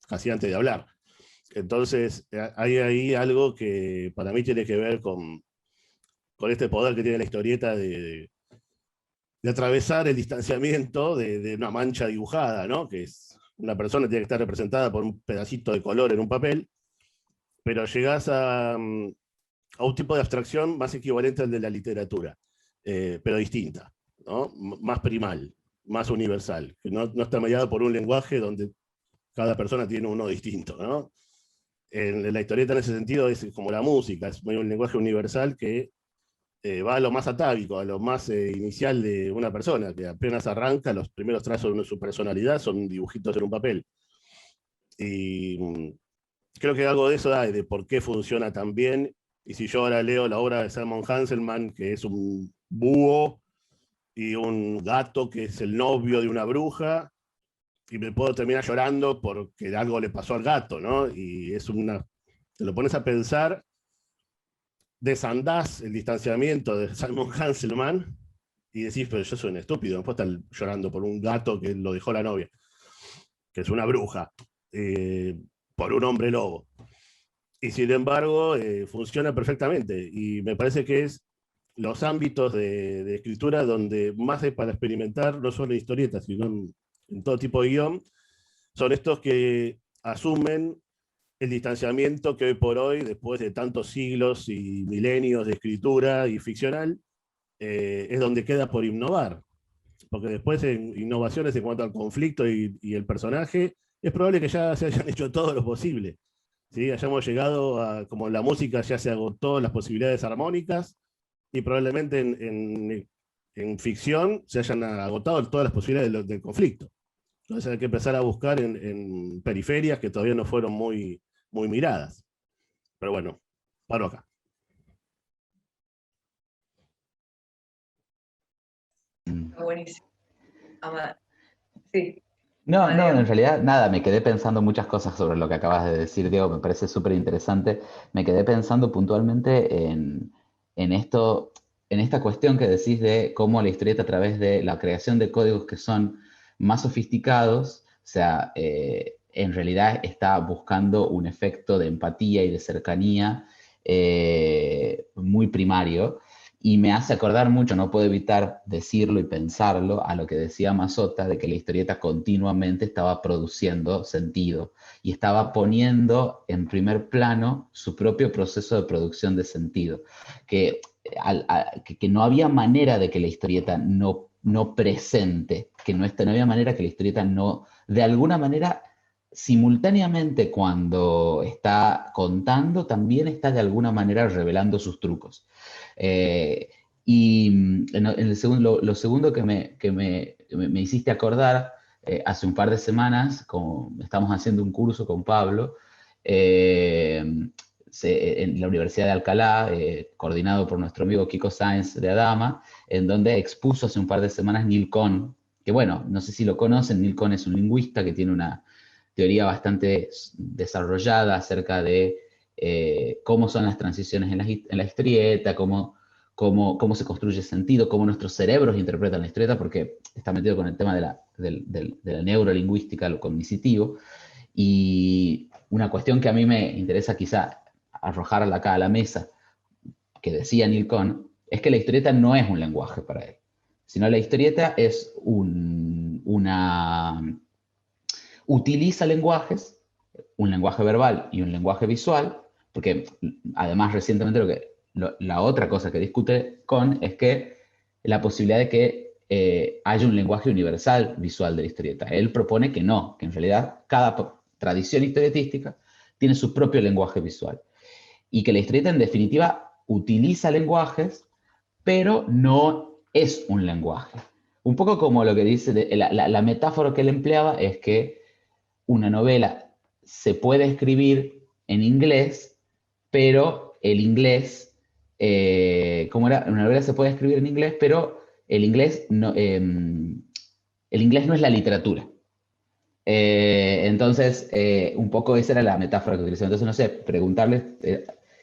Speaker 7: casi antes de hablar. Entonces, hay ahí algo que para mí tiene que ver con este poder que tiene la historieta de atravesar el distanciamiento de una mancha dibujada, ¿no? Que es una persona tiene que estar representada por un pedacito de color en un papel, pero llegás a un tipo de abstracción más equivalente al de la literatura, pero distinta, ¿no? Más primal, más universal, que no está mediado por un lenguaje donde cada persona tiene uno distinto, ¿no? En la historieta en ese sentido es como la música, es un lenguaje universal que va a lo más atávico, a lo más inicial de una persona, que apenas arranca, los primeros trazos de su personalidad son dibujitos en un papel. Y creo que algo de eso hay, de por qué funciona tan bien. Y si yo ahora leo la obra de Simon Hanselmann, que es un búho y un gato que es el novio de una bruja, y me puedo terminar llorando porque algo le pasó al gato, ¿no? Y es te lo pones a pensar, desandás el distanciamiento de Simon Hanselman y decís, pero yo soy un estúpido, no puedo estar llorando por un gato que lo dejó la novia, que es una bruja, por un hombre lobo. Y sin embargo, funciona perfectamente. Y me parece que es los ámbitos de escritura donde más es para experimentar, no solo en historietas, sino en todo tipo de guión, son estos que asumen el distanciamiento que hoy por hoy, después de tantos siglos y milenios de escritura y ficcional, es donde queda por innovar. Porque después en innovaciones en cuanto al conflicto y el personaje, es probable que ya se hayan hecho todo lo posible. ¿Sí? Hayamos llegado a, como la música ya se agotó las posibilidades armónicas, y probablemente en ficción se hayan agotado todas las posibilidades del conflicto. Entonces hay que empezar a buscar en periferias que todavía no fueron muy miradas. Pero bueno, paro acá.
Speaker 1: Buenísimo. Sí.
Speaker 2: No,
Speaker 1: Amadeo.
Speaker 2: en realidad nada, me quedé pensando muchas cosas sobre lo que acabas de decir, Diego, me parece súper interesante. Me quedé pensando puntualmente en esto, en esta cuestión que decís de cómo la historieta a través de la creación de códigos que son más sofisticados, o sea, en realidad está buscando un efecto de empatía y de cercanía muy primario. Y me hace acordar mucho, no puedo evitar decirlo y pensarlo, a lo que decía Mazzotta, de que la historieta continuamente estaba produciendo sentido y estaba poniendo en primer plano su propio proceso de producción de sentido, que no había manera de que la historieta no presente, que no había manera que la historieta no, de alguna manera, simultáneamente cuando está contando, también está de alguna manera revelando sus trucos. Y en el segundo, lo segundo que me hiciste acordar, hace un par de semanas, estamos haciendo un curso con Pablo, en la Universidad de Alcalá, coordinado por nuestro amigo Kiko Sáenz de Adama, en donde expuso hace un par de semanas Neil Cohn, que bueno, no sé si lo conocen, Neil Cohn es un lingüista que tiene una teoría bastante desarrollada acerca de cómo son las transiciones en la historieta, cómo se construye sentido, cómo nuestros cerebros interpretan la historieta, porque está metido con el tema de la neurolingüística, lo cognitivo. Y una cuestión que a mí me interesa quizá arrojar acá a la mesa, que decía Neil Cohn, es que la historieta no es un lenguaje para él, sino la historieta es utiliza lenguajes, un lenguaje verbal y un lenguaje visual, porque además recientemente la otra cosa que discute Cohn es que la posibilidad de que haya un lenguaje universal visual de la historieta. Él propone que no, que en realidad cada tradición historietística tiene su propio lenguaje visual. Y que la historieta en definitiva utiliza lenguajes, pero no es un lenguaje. Un poco como lo que dice, la metáfora que él empleaba es que una novela se puede escribir en inglés, pero el inglés, ¿cómo era? Una novela se puede escribir en inglés, pero el inglés no es la literatura. Entonces, un poco esa era la metáfora que utilizó. Entonces, no sé, preguntarles,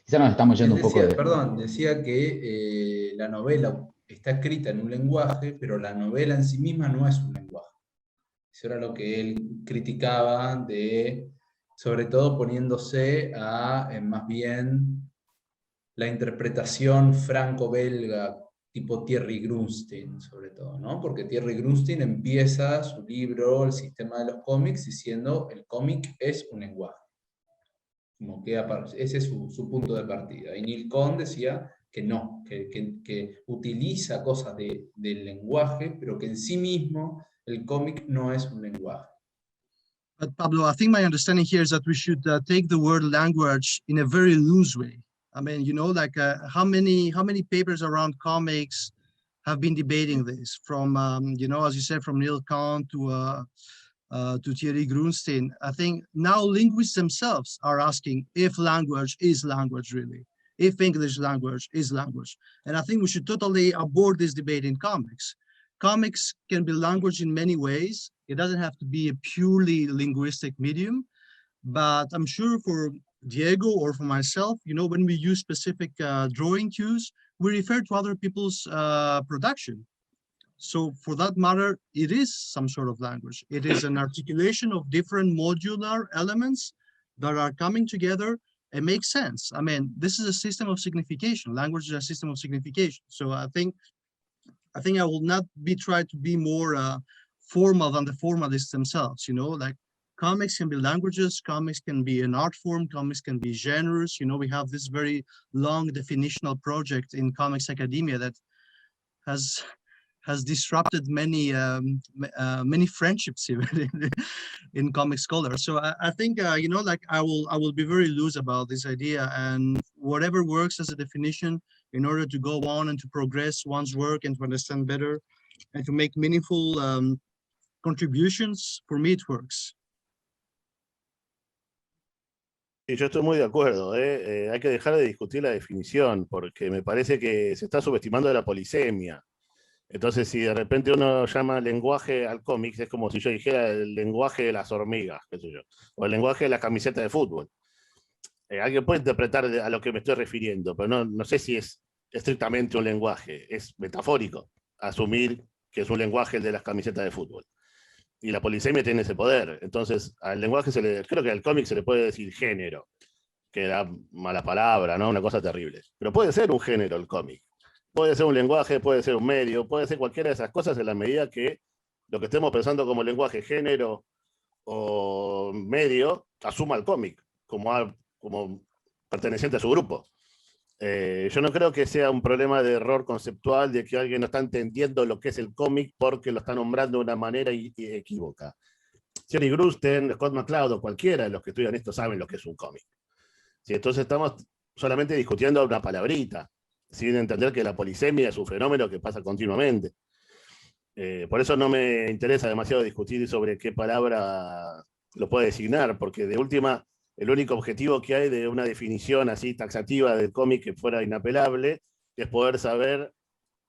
Speaker 2: quizá nos estamos yendo un poco de...
Speaker 3: Perdón, decía que la novela está escrita en un lenguaje, pero la novela en sí misma no es un lenguaje. Eso era lo que él criticaba, sobre todo poniéndose a más bien la interpretación franco-belga, tipo Thierry Grunstein, sobre todo, ¿no? Porque Thierry Grunstein empieza su libro, El sistema de los cómics, diciendo el cómic es un lenguaje. Como que ese es su punto de partida. Y Neil Cohn decía que no, que utiliza cosas del lenguaje, pero que en sí mismo el cómic no es un lenguaje.
Speaker 5: But Pablo, I think my understanding here is that we should take the word language in a very loose way. I mean, you know, like how many papers around comics have been debating this, from you know, as you said, from Neil Cohn to Thierry Grunstein. I think now linguists themselves are asking if language is language really, if English language is language. And I think we should totally abort this debate in comics. Comics can be language in many ways. It doesn't have to be a purely linguistic medium, but I'm sure for Diego or for myself, you know, when we use specific drawing cues, we refer to other people's production. So for that matter, it is some sort of language. It is an articulation of different modular elements that are coming together and make sense. I mean, this is a system of signification. Language is a system of signification. So I think I will not try to be more formal than the formalists themselves, you know, like comics can be languages, comics can be an art form, comics can be genres. You know, we have this very long definitional project in comics academia that has disrupted many many friendships even in comic scholars. So I think you know, like I will be very loose about this idea, and whatever works as a definition in order to go on and to progress one's work and to understand better and to make meaningful contributions, for me it works.
Speaker 7: Y yo estoy muy de acuerdo, ¿eh? Hay que dejar de discutir la definición, porque me parece que se está subestimando la polisemia. Entonces, si de repente uno llama lenguaje al cómic, es como si yo dijera el lenguaje de las hormigas, qué sé yo, o el lenguaje de la camiseta de fútbol. Alguien puede interpretar a lo que me estoy refiriendo, pero no sé si es estrictamente un lenguaje, es metafórico asumir que es un lenguaje el de las camisetas de fútbol. Y la polisemia tiene ese poder. Entonces, al lenguaje creo que al cómic se le puede decir género, que da mala palabra, ¿no? Una cosa terrible. Pero puede ser un género el cómic. Puede ser un lenguaje, puede ser un medio, puede ser cualquiera de esas cosas en la medida que lo que estemos pensando como lenguaje, género o medio, asuma el cómic como perteneciente a su grupo. Yo no creo que sea un problema de error conceptual de que alguien no está entendiendo lo que es el cómic porque lo está nombrando de una manera equívoca. Thierry Grusten, Scott McCloud o cualquiera de los que estudian esto saben lo que es un cómic. ¿Sí? Entonces estamos solamente discutiendo una palabrita, sin entender que la polisemia es un fenómeno que pasa continuamente. Por eso no me interesa demasiado discutir sobre qué palabra lo puede designar, porque de última, el único objetivo que hay de una definición así taxativa del cómic que fuera inapelable es poder saber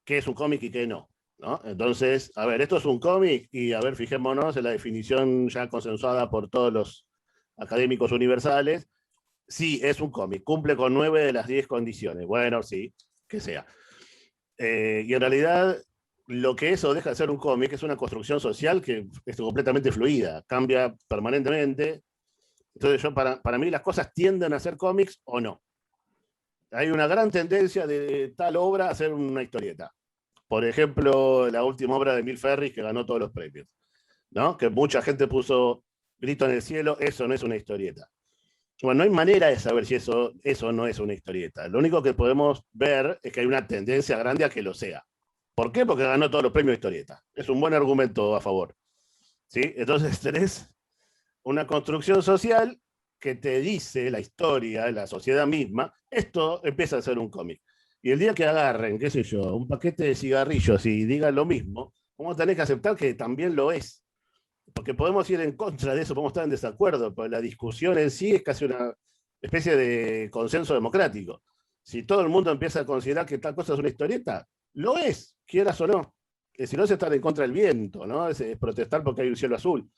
Speaker 7: qué es un cómic y qué no, ¿no? Entonces, a ver, esto es un cómic y a ver, fijémonos en la definición ya consensuada por todos los académicos universales. Sí, es un cómic, cumple con 9 de las 10 condiciones. Bueno, sí, que sea. Y en realidad, lo que eso deja de ser un cómic es una construcción social que es completamente fluida, cambia permanentemente. Entonces, para mí las cosas tienden a ser cómics o no. Hay una gran tendencia de tal obra a ser una historieta. Por ejemplo, la última obra de Emil Ferris, que ganó todos los premios, ¿no? Que mucha gente puso grito en el cielo, eso no es una historieta. Bueno, no hay manera de saber si eso no es una historieta. Lo único que podemos ver es que hay una tendencia grande a que lo sea. ¿Por qué? Porque ganó todos los premios de historieta. Es un buen argumento a favor. ¿Sí? Entonces tenés una construcción social que te dice la historia, la sociedad misma, esto empieza a ser un cómic. Y el día que agarren, qué sé yo, un paquete de cigarrillos y digan lo mismo, vamos a tener que aceptar que también lo es. Porque podemos ir en contra de eso, podemos estar en desacuerdo, pero la discusión en sí es casi una especie de consenso democrático. Si todo el mundo empieza a considerar que tal cosa es una historieta, lo es, quieras o no. Que si no, es estar en contra del viento, ¿no? Es protestar porque hay un cielo azul.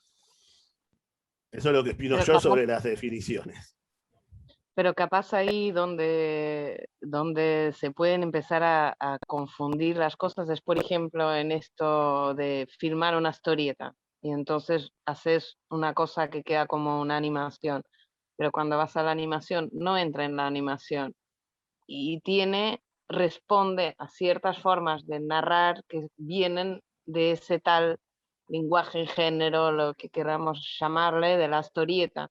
Speaker 7: Eso es lo que opino yo sobre las definiciones.
Speaker 4: Pero capaz ahí donde se pueden empezar a confundir las cosas es, por ejemplo, en esto de filmar una historieta. Y entonces haces una cosa que queda como una animación. Pero cuando vas a la animación, no entra en la animación. Y responde a ciertas formas de narrar que vienen de ese tal lenguaje, género, lo que queramos llamarle, de la historieta.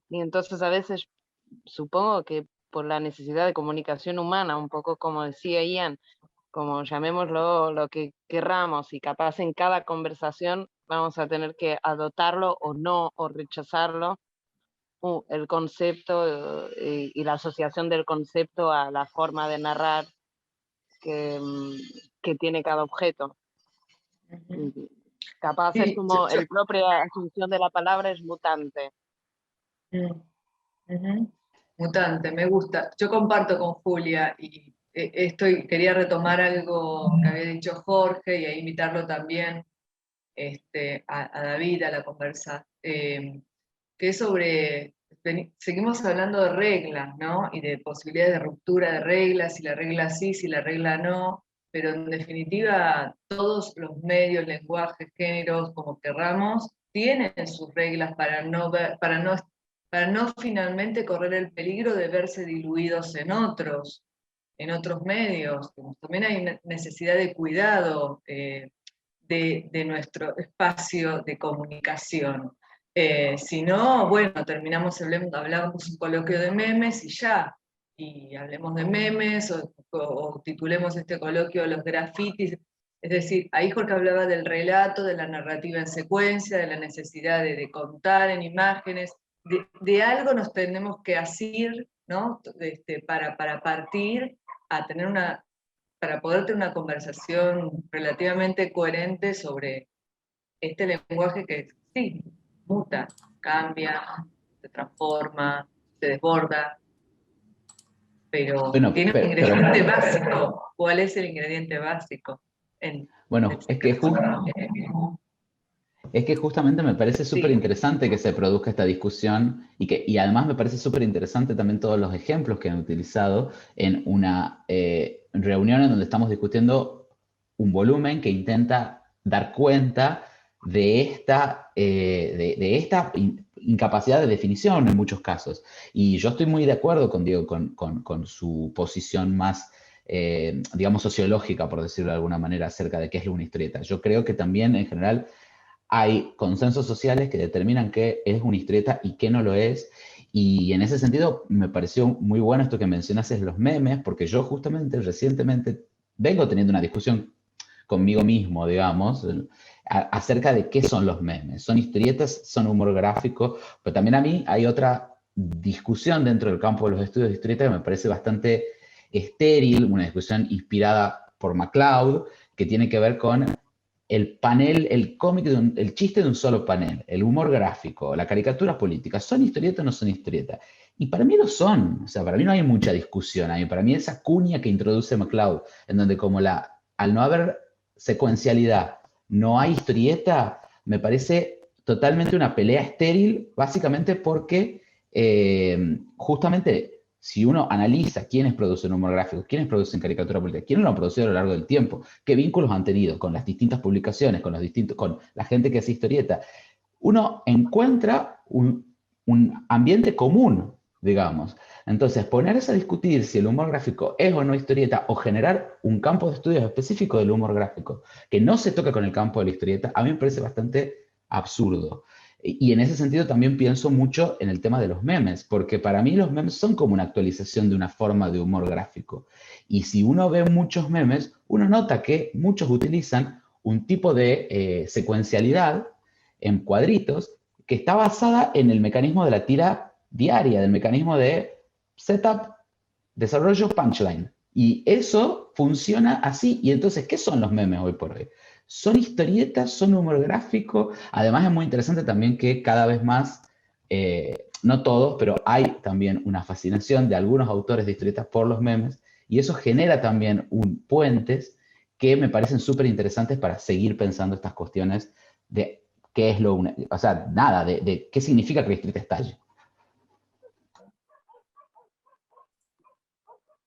Speaker 4: Y entonces a veces supongo que por la necesidad de comunicación humana, un poco como decía Ian, como llamémoslo lo que querramos, y capaz en cada conversación vamos a tener que adoptarlo o no, o rechazarlo, el concepto y la asociación del concepto a la forma de narrar que tiene cada objeto. Capaz sí, es como la propia asunción de la palabra es mutante.
Speaker 1: Mutante, me gusta. Yo comparto con Julia y quería retomar algo que había dicho Jorge y a invitarlo también a David a la conversa, que es sobre seguimos hablando de reglas, ¿no? Y de posibilidades de ruptura de reglas, si la regla sí, si la regla no, pero en definitiva todos los medios, lenguajes, géneros, como querramos, tienen sus reglas para no finalmente correr el peligro de verse diluidos en otros medios. También hay una necesidad de cuidado de nuestro espacio de comunicación. Si no, bueno, hablamos un coloquio de memes y ya, y hablemos de memes o titulemos este coloquio Los grafitis. Es decir, ahí Jorge hablaba del relato, de la narrativa en secuencia, de la necesidad de contar en imágenes, de algo nos tenemos que asir, ¿no? Para partir a tener para poder tener una conversación relativamente coherente sobre este lenguaje que sí, muta, cambia, se transforma, se desborda, pero
Speaker 2: Bueno,
Speaker 1: tiene un ingrediente básico. ¿Cuál es el ingrediente básico?
Speaker 2: Bueno, es que justamente me parece súper interesante que se produzca esta discusión y además me parece súper interesante también todos los ejemplos que han utilizado en una reunión en donde estamos discutiendo un volumen que intenta dar cuenta de esta incapacidad de definición en muchos casos. Y yo estoy muy de acuerdo con Diego, con su posición más, digamos, sociológica, por decirlo de alguna manera, acerca de qué es una historieta. Yo creo que también, en general, hay consensos sociales que determinan qué es una historieta y qué no lo es. Y en ese sentido me pareció muy bueno esto que mencionaste de los memes, porque yo justamente recientemente vengo teniendo una discusión conmigo mismo, digamos, acerca de qué son los memes. ¿Son historietas? ¿Son humor gráfico? Pero también a mí hay otra discusión dentro del campo de los estudios de historieta que me parece bastante estéril, una discusión inspirada por MacLeod, que tiene que ver con el panel, el cómic, el chiste de un solo panel, el humor gráfico, la caricatura política, ¿son historietas o no son historietas? Y para mí lo son, o sea, para mí no hay mucha discusión ahí, para mí esa cuña que introduce MacLeod, en donde como al no haber secuencialidad, no hay historieta, me parece totalmente una pelea estéril, básicamente porque justamente si uno analiza quiénes producen humor gráfico, quiénes producen caricatura política, quiénes lo han producido a lo largo del tiempo, qué vínculos han tenido con las distintas publicaciones, con la gente que hace historieta, uno encuentra un ambiente común, digamos. Entonces, ponerse a discutir si el humor gráfico es o no historieta, o generar un campo de estudios específico del humor gráfico que no se toca con el campo de la historieta, a mí me parece bastante absurdo. Y en ese sentido también pienso mucho en el tema de los memes, porque para mí los memes son como una actualización de una forma de humor gráfico. Y si uno ve muchos memes, uno nota que muchos utilizan un tipo de secuencialidad en cuadritos que está basada en el mecanismo de la tira diaria, del mecanismo de setup, desarrollo, punchline. Y eso funciona así. Y entonces, ¿qué son los memes hoy por hoy? Son historietas, son humor gráfico. Además es muy interesante también que cada vez más, no todos, pero hay también una fascinación de algunos autores de historietas por los memes. Y eso genera también puentes que me parecen súper interesantes para seguir pensando estas cuestiones de qué es o sea, nada, de qué significa que la historieta estalle.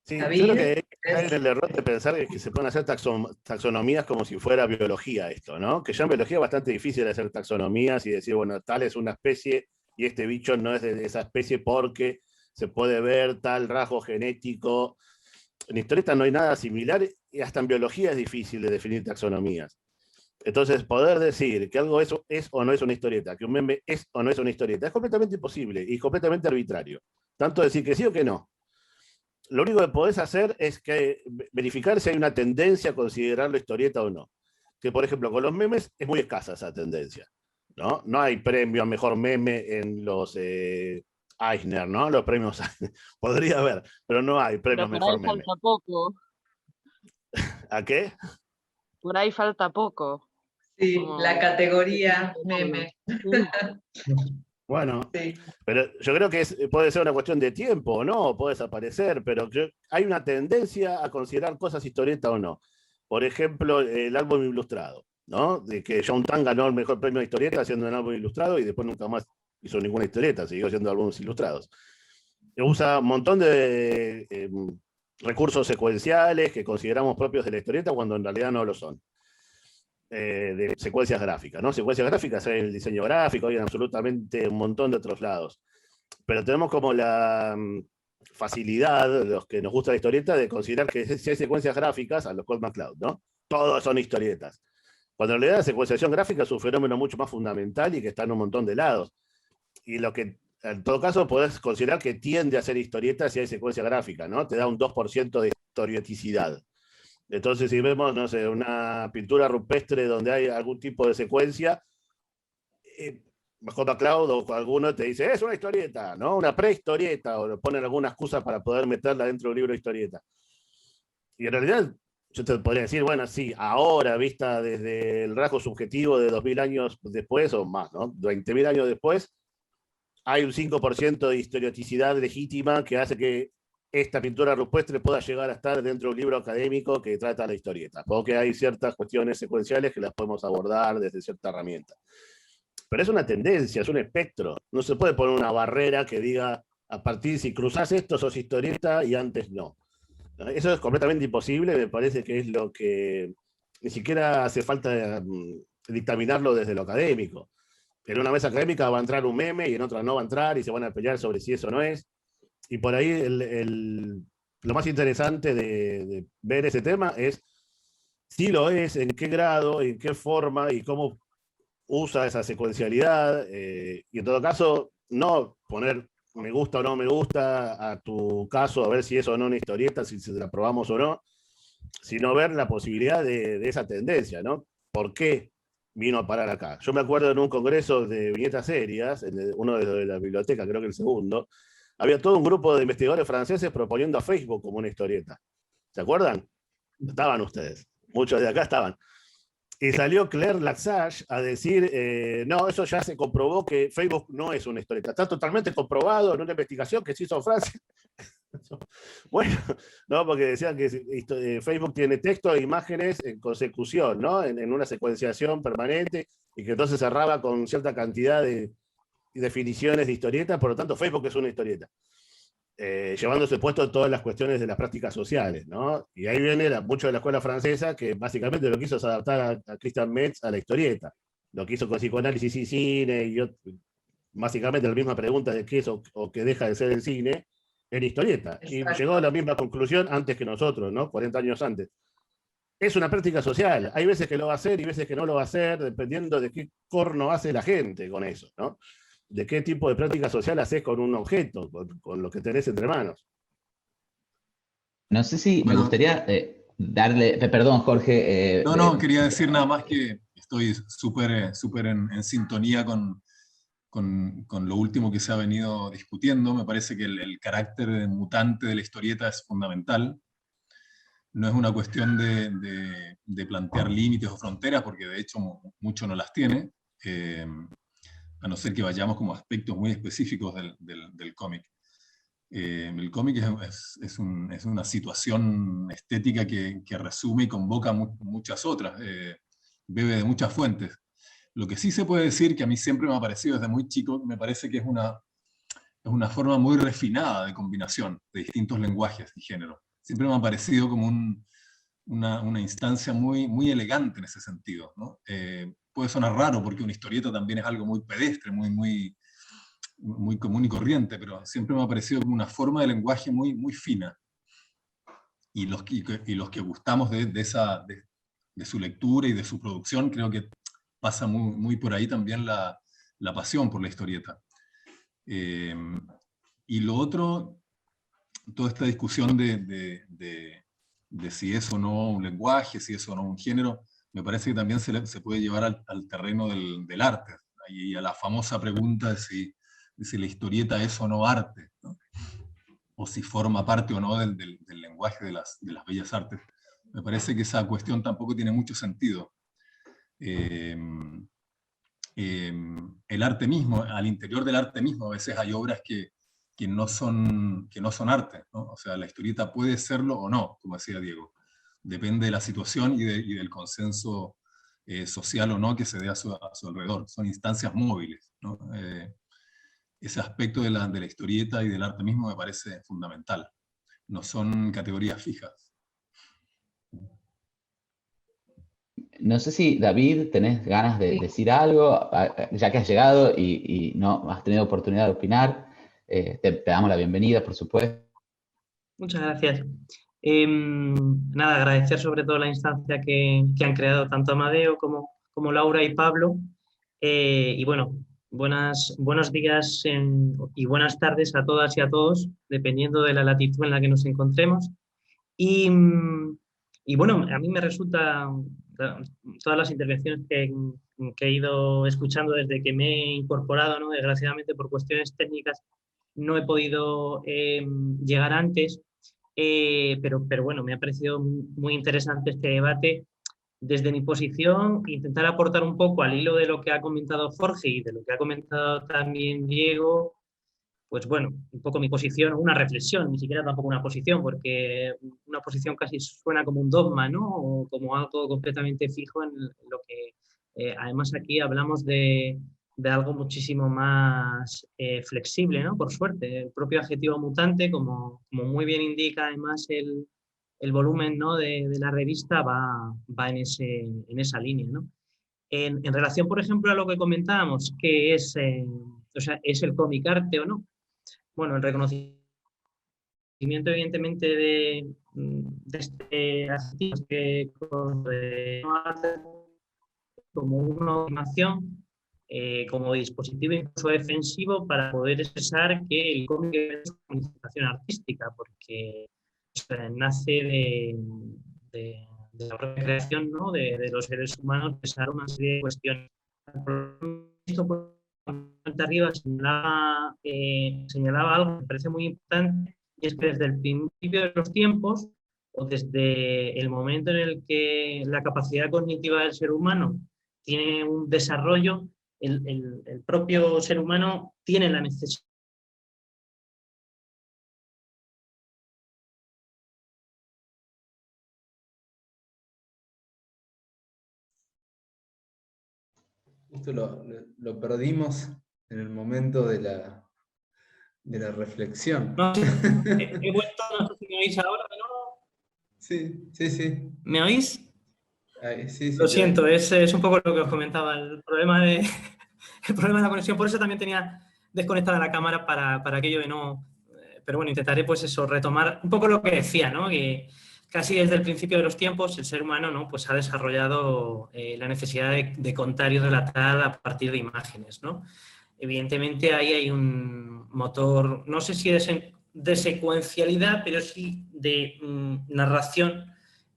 Speaker 7: Sí, yo creo que hay que caer en el error de pensar que se pueden hacer taxonomías como si fuera biología esto, ¿no? Que ya en biología es bastante difícil hacer taxonomías y decir, bueno, tal es una especie y este bicho no es de esa especie porque se puede ver tal rasgo genético. En historieta no hay nada similar y hasta en biología es difícil de definir taxonomías. Entonces, poder decir que algo es o no es una historieta, que un meme es o no es una historieta, es completamente imposible y completamente arbitrario. Tanto decir que sí o que no. Lo único que podés hacer es verificar si hay una tendencia a considerarlo historieta o no. Que, por ejemplo, con los memes es muy escasa esa tendencia, ¿no? No hay premio a mejor meme en los Eisner, ¿no? Los premios podría haber, pero no hay premio a mejor meme.
Speaker 4: Falta poco.
Speaker 7: ¿A qué?
Speaker 4: Por ahí falta poco.
Speaker 1: Sí, la categoría meme.
Speaker 7: Bueno,
Speaker 1: sí.
Speaker 7: Pero yo creo que puede ser una cuestión de tiempo, ¿no? Puede desaparecer, pero hay una tendencia a considerar cosas historietas o no. Por ejemplo, el álbum ilustrado, ¿no? De que John Tan ganó el mejor premio de historieta haciendo un álbum ilustrado y después nunca más hizo ninguna historieta, siguió haciendo álbumes ilustrados. Usa un montón de recursos secuenciales que consideramos propios de la historieta cuando en realidad no lo son. De secuencias gráficas, ¿no? Secuencias gráficas hay en el diseño gráfico, hay en absolutamente un montón de otros lados. Pero tenemos como la facilidad, los que nos gusta la historieta, de considerar que si hay secuencias gráficas, a los Cold McCloud, ¿no? Todos son historietas. Cuando en realidad la secuenciación gráfica es un fenómeno mucho más fundamental y que está en un montón de lados. Y lo que, en todo caso, podés considerar que tiende a ser historieta si hay secuencia gráfica, ¿no? Te da un 2% de historieticidad. Entonces, si vemos, no sé, una pintura rupestre donde hay algún tipo de secuencia, J. Cloud o alguno te dice, es una historieta, ¿no? Una prehistorieta, o le ponen alguna excusa para poder meterla dentro de un libro de historieta. Y en realidad, yo te podría decir, bueno, sí, ahora, vista desde el rasgo subjetivo de 2000 años después, o más, ¿no? 20.000 años después, hay un 5% de historieticidad legítima que hace que esta pintura rupestre pueda llegar a estar dentro de un libro académico que trata la historieta, porque hay ciertas cuestiones secuenciales que las podemos abordar desde cierta herramienta. Pero es una tendencia, es un espectro. No se puede poner una barrera que diga, a partir si cruzás esto sos historieta y antes no. Eso es completamente imposible, me parece que es lo que ni siquiera hace falta dictaminarlo desde lo académico. En una mesa académica va a entrar un meme y en otra no va a entrar y se van a pelear sobre si eso no es. Y por ahí lo más interesante de ver ese tema es si lo es, en qué grado, en qué forma y cómo usa esa secuencialidad. Y en todo caso, no poner me gusta o no me gusta a tu caso, a ver si es o no una historieta, si se la probamos o no, sino ver la posibilidad de esa tendencia, ¿no? ¿Por qué vino a parar acá? Yo me acuerdo en un congreso de viñetas serias, uno de la biblioteca, creo que el segundo, había todo un grupo de investigadores franceses proponiendo a Facebook como una historieta. ¿Se acuerdan? Estaban ustedes, muchos de acá estaban. Y salió Claire Laxage a decir, no, eso ya se comprobó que Facebook no es una historieta. Está totalmente comprobado en una investigación que se hizo en Francia. Bueno, no, porque decían que Facebook tiene texto e imágenes en consecución, ¿no? En una secuenciación permanente, y que entonces cerraba con cierta cantidad de definiciones de historieta, por lo tanto Facebook es una historieta. Llevándose puesto todas las cuestiones de las prácticas sociales, ¿no? Y ahí viene mucho de la escuela francesa, que básicamente lo que hizo es adaptar a Christian Metz a la historieta. Lo que hizo con psicoanálisis y cine, y básicamente la misma pregunta de qué es o qué deja de ser el cine, en historieta. Exacto. Y llegó a la misma conclusión antes que nosotros, ¿no? 40 años antes. Es una práctica social. Hay veces que lo va a hacer y veces que no lo va a hacer, dependiendo de qué corno hace la gente con eso, ¿no? De qué tipo de práctica social haces con un objeto, con lo que tenés entre manos.
Speaker 2: No sé si me gustaría darle... Perdón, Jorge.
Speaker 6: No, quería decir nada más que estoy súper en sintonía con lo último que se ha venido discutiendo. Me parece que el carácter mutante de la historieta es fundamental. No es una cuestión de plantear límites o fronteras, porque de hecho mucho no las tiene. A no ser que vayamos como aspectos muy específicos del cómic. El cómic es una situación estética que resume y convoca muchas otras, bebe de muchas fuentes. Lo que sí se puede decir, que a mí siempre me ha parecido desde muy chico, me parece que es una forma muy refinada de combinación de distintos lenguajes y géneros. Siempre me ha parecido como una instancia muy elegante en ese sentido, ¿no? Puede sonar raro porque una historieta también es algo muy pedestre, muy común y corriente, pero siempre me ha parecido como una forma de lenguaje muy fina. Y los que gustamos de su lectura y de su producción, creo que pasa muy por ahí también la pasión por la historieta. Y lo otro, toda esta discusión de si es o no un lenguaje, si es o no un género, me parece que también se puede llevar al terreno del arte, y a la famosa pregunta de si la historieta es o no arte, ¿no? O si forma parte o no del lenguaje de las bellas artes. Me parece que esa cuestión tampoco tiene mucho sentido. El arte mismo, al interior del arte mismo, a veces hay obras que no son arte, ¿no? O sea, la historieta puede serlo o no, como decía Diego. Depende de la situación y del consenso social o no que se dé a su alrededor. Son instancias móviles, ¿no? ese aspecto de la historieta y del arte mismo me parece fundamental. No son categorías fijas.
Speaker 2: No sé si, David, tenés ganas de decir algo, ya que has llegado y no has tenido oportunidad de opinar. Te damos la bienvenida, por supuesto.
Speaker 8: Muchas gracias. Nada, agradecer sobre todo la instancia que han creado tanto Amadeo como Laura y Pablo. Y bueno, buenos días y buenas tardes a todas y a todos, dependiendo de la latitud en la que nos encontremos. Y bueno, a mí me resulta, todas las intervenciones que he ido escuchando desde que me he incorporado, ¿no? Desgraciadamente por cuestiones técnicas no he podido llegar antes, pero bueno, me ha parecido muy interesante este debate. Desde mi posición, intentar aportar un poco al hilo de lo que ha comentado Jorge y de lo que ha comentado también Diego, pues bueno, un poco mi posición, una reflexión, ni siquiera tampoco una posición, porque una posición casi suena como un dogma, ¿no? O como algo completamente fijo en lo que, además aquí hablamos de algo muchísimo más flexible, ¿no? Por suerte, el propio adjetivo mutante, como muy bien indica además el volumen, ¿no? de la revista, va en esa línea, ¿no? En relación, por ejemplo, a lo que comentábamos, que es, o sea, ¿es el cómic arte o no? Bueno, el reconocimiento evidentemente de este adjetivo que como una animación, como dispositivo incluso defensivo para poder expresar que el cómic es una manifestación artística, porque nace de la propia creación, ¿no? de los seres humanos, pensar una serie de cuestiones. Esto, arriba señalaba algo que me parece muy importante, y es que desde el principio de los tiempos, o desde el momento en el que la capacidad cognitiva del ser humano tiene un desarrollo, el propio ser humano tiene la necesidad
Speaker 3: Justo lo perdimos en el momento de la reflexión.
Speaker 8: No, he vuelto, no sé si me oís ahora, ¿no?
Speaker 3: Sí.
Speaker 8: ¿Me oís?
Speaker 3: Sí,
Speaker 8: Lo siento, es un poco lo que os comentaba, el problema de la conexión. Por eso también tenía desconectada la cámara para aquello de no... Pero bueno, intentaré pues eso, retomar un poco lo que decía, ¿no? Que casi desde el principio de los tiempos el ser humano, ¿no? Pues ha desarrollado la necesidad de contar y relatar a partir de imágenes, ¿no? Evidentemente ahí hay un motor, no sé si de secuencialidad, pero sí de narración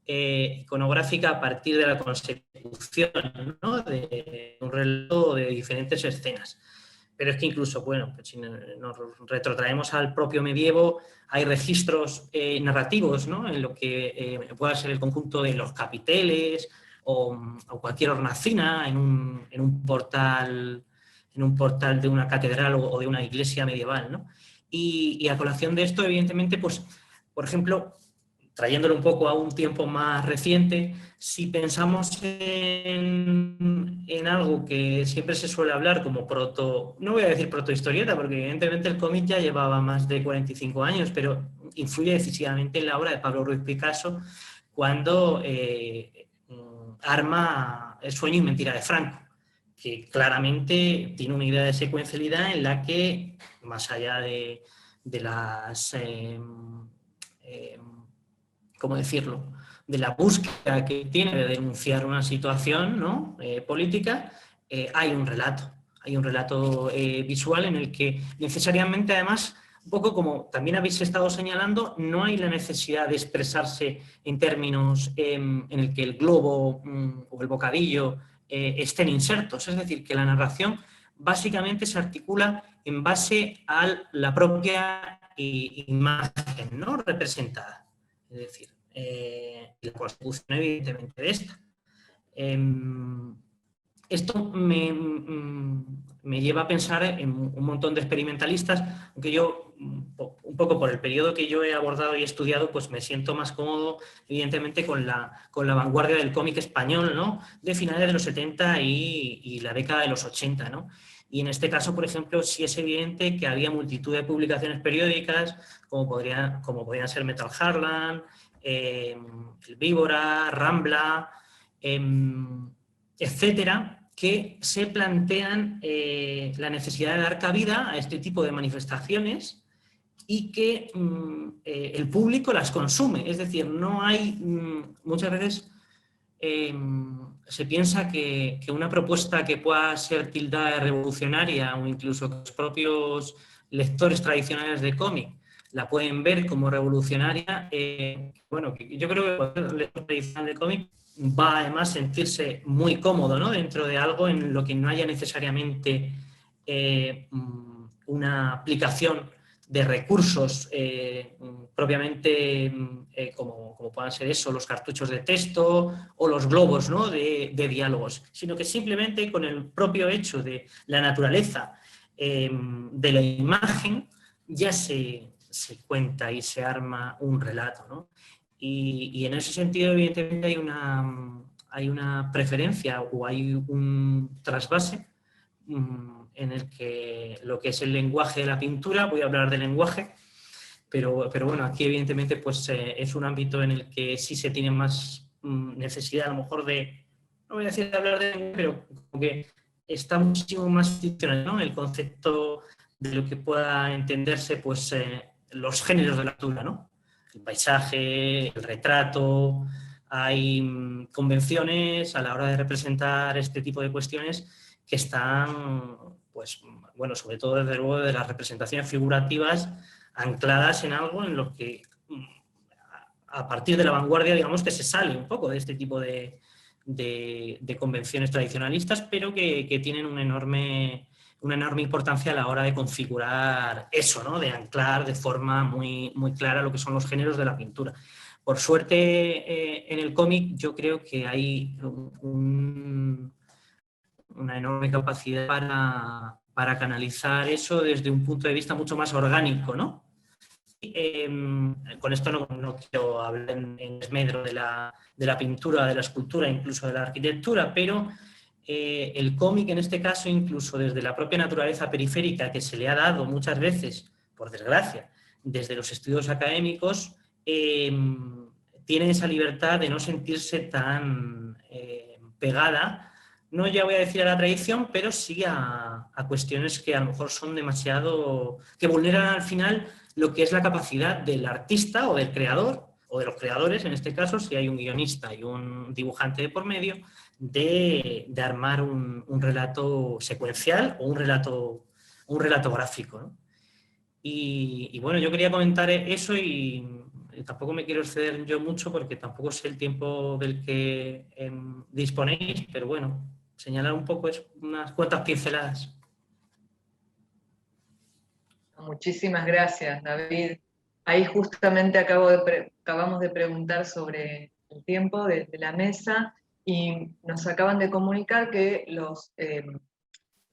Speaker 8: iconográfica a partir de la consecución, ¿no? De un relato de diferentes escenas. Pero es que incluso, bueno, pues si nos retrotraemos al propio medievo, hay registros narrativos, ¿no? En lo que pueda ser el conjunto de los capiteles o cualquier hornacina en un portal de una catedral o de una iglesia medieval, ¿no? Y a colación de esto, evidentemente, pues, por ejemplo, trayéndolo un poco a un tiempo más reciente, si pensamos en algo que siempre se suele hablar como no voy a decir protohistorieta, porque evidentemente el cómic ya llevaba más de 45 años, pero influye decisivamente en la obra de Pablo Ruiz Picasso cuando arma El sueño y mentira de Franco, que claramente tiene una idea de secuencialidad en la que, más allá de las... ¿cómo decirlo?, de la búsqueda que tiene de denunciar una situación, ¿no? Política, hay un relato visual en el que necesariamente, además, un poco como también habéis estado señalando, no hay la necesidad de expresarse en términos en el que el globo o el bocadillo estén insertos, es decir, que la narración básicamente se articula en base a la propia imagen, ¿no? Representada. Es decir, la consecución evidentemente de esta. Esto me lleva a pensar en un montón de experimentalistas, aunque yo, un poco por el periodo que yo he abordado y estudiado, pues me siento más cómodo, evidentemente, con la vanguardia del cómic español, ¿no? De finales de los 70 y la década de los 80, ¿no? Y en este caso, por ejemplo, sí es evidente que había multitud de publicaciones periódicas, como podrían ser Metal Harlan, El Víbora, Rambla, etcétera, que se plantean la necesidad de dar cabida a este tipo de manifestaciones y que el público las consume. Es decir, no hay muchas veces... se piensa que una propuesta que pueda ser tildada de revolucionaria o incluso que los propios lectores tradicionales de cómic la pueden ver como revolucionaria, bueno, yo creo que el lector tradicional de cómic va además a sentirse muy cómodo, ¿no?, dentro de algo en lo que no haya necesariamente una aplicación de recursos propiamente como puedan ser eso, los cartuchos de texto o los globos, ¿no?, de diálogos, sino que simplemente con el propio hecho de la naturaleza de la imagen ya se cuenta y se arma un relato, ¿no? Y en ese sentido, evidentemente, hay una preferencia o hay un trasvase en el que lo que es el lenguaje de la pintura, voy a hablar de lenguaje, pero bueno, aquí evidentemente pues, es un ámbito en el que sí se tiene más necesidad a lo mejor de, no voy a decir de hablar de lenguaje, pero como que está muchísimo más institucional, ¿no?, el concepto de lo que pueda entenderse pues, los géneros de la pintura, ¿no? El paisaje, el retrato, hay convenciones a la hora de representar este tipo de cuestiones que están, pues, bueno, sobre todo desde luego de las representaciones figurativas ancladas en algo en lo que a partir de la vanguardia, digamos que se sale un poco de este tipo de convenciones tradicionalistas, pero que tienen una enorme importancia a la hora de configurar eso, ¿no?, de anclar de forma muy, muy clara lo que son los géneros de la pintura. Por suerte, en el cómic yo creo que hay una enorme capacidad para canalizar eso desde un punto de vista mucho más orgánico, ¿no? Con esto no quiero hablar en desmedro de la pintura, de la escultura, incluso de la arquitectura, pero el cómic en este caso, incluso desde la propia naturaleza periférica que se le ha dado muchas veces, por desgracia, desde los estudios académicos, tiene esa libertad de no sentirse tan pegada, no ya voy a decir a la tradición, pero sí a cuestiones que a lo mejor son demasiado, que vulneran al final lo que es la capacidad del artista o del creador, o de los creadores, en este caso, si hay un guionista y un dibujante de por medio, de armar un relato secuencial o un relato gráfico, ¿no? Y bueno, yo quería comentar eso y tampoco me quiero exceder yo mucho porque tampoco sé el tiempo del que disponéis, pero bueno, señalar un poco unas cuantas pinceladas.
Speaker 1: Muchísimas gracias, David. Ahí justamente acabamos de preguntar sobre el tiempo de la mesa y nos acaban de comunicar que los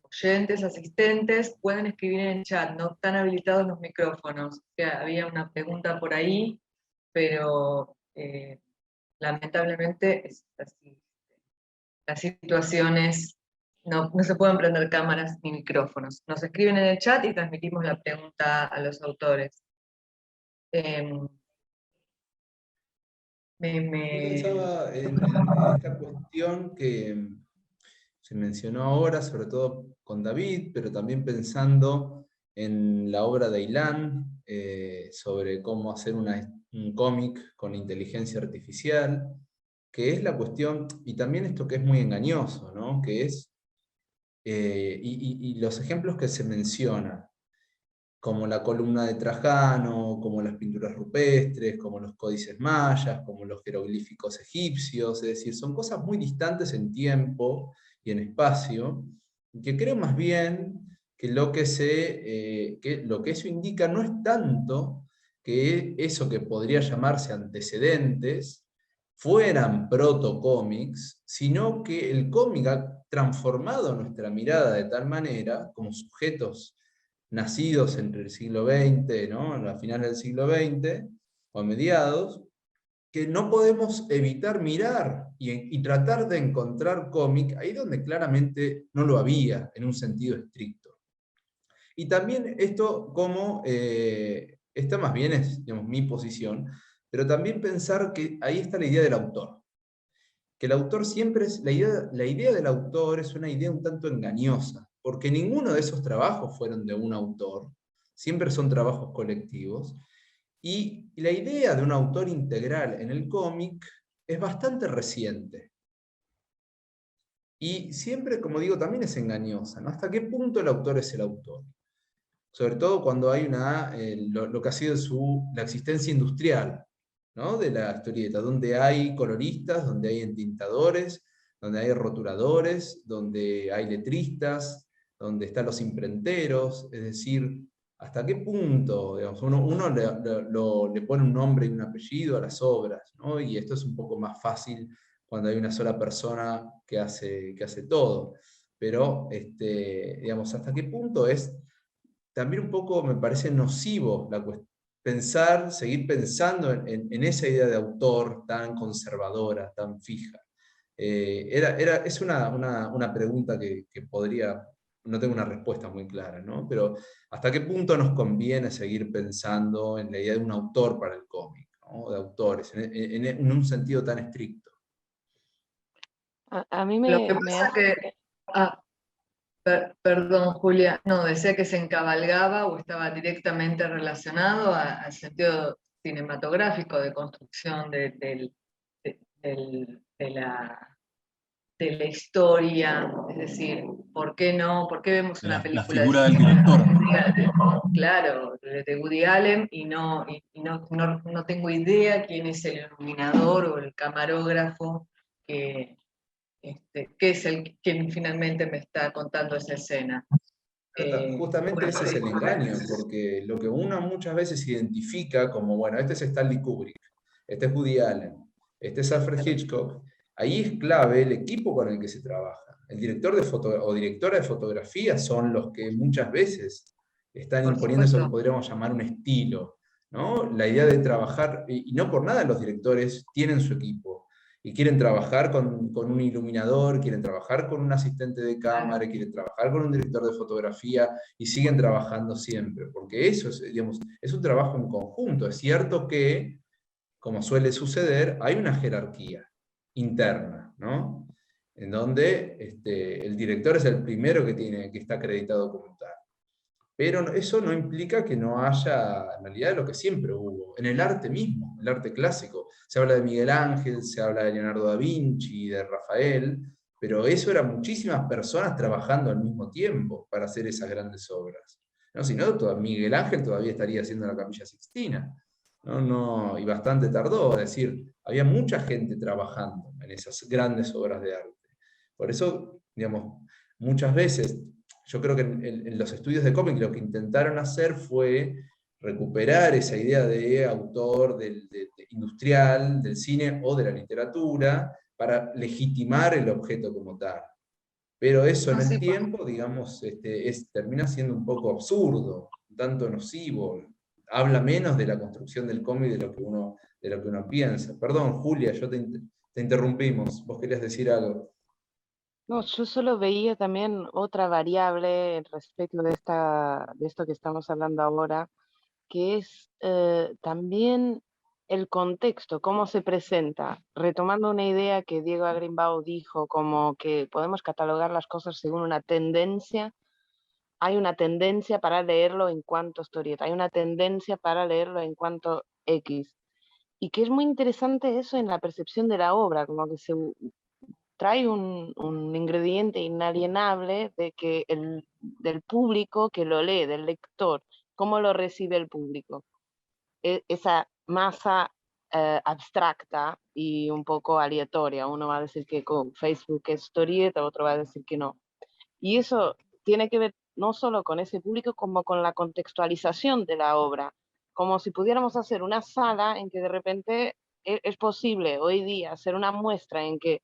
Speaker 1: oyentes, asistentes, pueden escribir en el chat, no están habilitados los micrófonos. O sea, había una pregunta por ahí, pero lamentablemente es así. Las situaciones no se pueden prender cámaras ni micrófonos. Nos escriben en el chat y transmitimos la pregunta a los autores.
Speaker 3: Yo pensaba en esta cuestión que se mencionó ahora, sobre todo con David, pero también pensando en la obra de Ilan, sobre cómo hacer un cómic con inteligencia artificial, que es la cuestión, y también esto que es muy engañoso, ¿no?, que es, y los ejemplos que se mencionan, como la columna de Trajano, como las pinturas rupestres, como los códices mayas, como los jeroglíficos egipcios, es decir, son cosas muy distantes en tiempo y en espacio, y que creo más bien que lo que eso indica no es tanto que eso que podría llamarse antecedentes fueran proto-cómics, sino que el cómic ha transformado nuestra mirada de tal manera, como sujetos nacidos entre el siglo XX, ¿no?, a finales del siglo XX, o a mediados, que no podemos evitar mirar y tratar de encontrar cómic ahí donde claramente no lo había, en un sentido estricto. Y también esto como, esta más bien es, digamos, mi posición, pero también pensar que ahí está la idea del autor. Que el autor siempre es, la idea del autor es una idea un tanto engañosa, porque ninguno de esos trabajos fueron de un autor, siempre son trabajos colectivos, y la idea de un autor integral en el cómic es bastante reciente. Y siempre, como digo, también es engañosa, ¿no? ¿Hasta qué punto el autor es el autor? Sobre todo cuando hay lo que ha sido la existencia industrial, ¿no? De la historieta, donde hay coloristas, donde hay entintadores, donde hay rotuladores, donde hay letristas, donde están los imprenteros, es decir, hasta qué punto, digamos, uno le pone un nombre y un apellido a las obras, ¿no? Y esto es un poco más fácil cuando hay una sola persona que hace todo. Pero, digamos, hasta qué punto es también un poco, me parece nocivo seguir pensando en esa idea de autor tan conservadora, tan fija. Es una pregunta que podría, no tengo una respuesta muy clara, ¿no? Pero ¿hasta qué punto nos conviene seguir pensando en la idea de un autor para el cómic, ¿no? De autores, en un sentido tan estricto?
Speaker 4: A mí
Speaker 1: Lo que
Speaker 4: me
Speaker 1: pasa
Speaker 4: hace...
Speaker 1: que, perdón, Julia, no, decía que se encabalgaba o estaba directamente relacionado al sentido cinematográfico de construcción de la historia, es decir, ¿por qué no? ¿Por qué vemos una
Speaker 6: La
Speaker 1: película
Speaker 6: figura
Speaker 1: de
Speaker 6: del
Speaker 1: cine?
Speaker 6: director.
Speaker 1: Claro, de Woody Allen, y no tengo idea quién es el iluminador o el camarógrafo que es quien finalmente me está contando esa escena.
Speaker 3: Justamente ese es el engaño, porque lo que uno muchas veces identifica como, bueno, este es Stanley Kubrick, este es Woody Allen, este es Alfred Hitchcock, ahí es clave el equipo con el que se trabaja. El director o directora de fotografía son los que muchas veces están
Speaker 1: Por
Speaker 3: imponiendo eso que
Speaker 1: supuesto.
Speaker 3: podríamos llamar un estilo, ¿no? La idea de trabajar, y no por nada los directores tienen su equipo, y quieren trabajar con un iluminador, quieren trabajar con un asistente de cámara, quieren trabajar con un director de fotografía, y siguen trabajando siempre, porque eso es, digamos, es un trabajo en conjunto. Es cierto que, como suele suceder, hay una jerarquía interna, ¿no? En donde el director es el primero que está acreditado como tal. Pero eso no implica que no haya, en realidad, lo que siempre hubo, en el arte mismo, el arte clásico. Se habla de Miguel Ángel, se habla de Leonardo da Vinci, de Rafael, pero eso eran muchísimas personas trabajando al mismo tiempo para hacer esas grandes obras. ¿No? Si no, Miguel Ángel todavía estaría haciendo la Capilla Sixtina. Y bastante tardó, es decir, había mucha gente trabajando en esas grandes obras de arte. Por eso, digamos, muchas veces yo creo que en los estudios de cómic lo que intentaron hacer fue recuperar esa idea de autor industrial, del cine o de la literatura, para legitimar el objeto como tal. Pero eso en el tiempo, digamos, termina siendo un poco absurdo, un tanto nocivo. Habla menos de la construcción del cómic de lo que uno piensa. Perdón, Julia, te interrumpimos. ¿Vos querías decir algo?
Speaker 4: No, yo solo veía también otra variable respecto de esto que estamos hablando ahora, que es también el contexto, cómo se presenta. Retomando una idea que Diego Agrimbau dijo, como que podemos catalogar las cosas según una tendencia. Hay una tendencia para leerlo en cuanto historieta, hay una tendencia para leerlo en cuanto X. Y que es muy interesante eso en la percepción de la obra, como que se trae un ingrediente inalienable del público que lo lee, del lector, cómo lo recibe el público. Esa masa abstracta y un poco aleatoria. Uno va a decir que con Facebook es historieta, otro va a decir que no. Y eso tiene que ver no solo con ese público, como con la contextualización de la obra. Como si pudiéramos hacer una sala en que de repente es posible hoy día hacer una muestra en que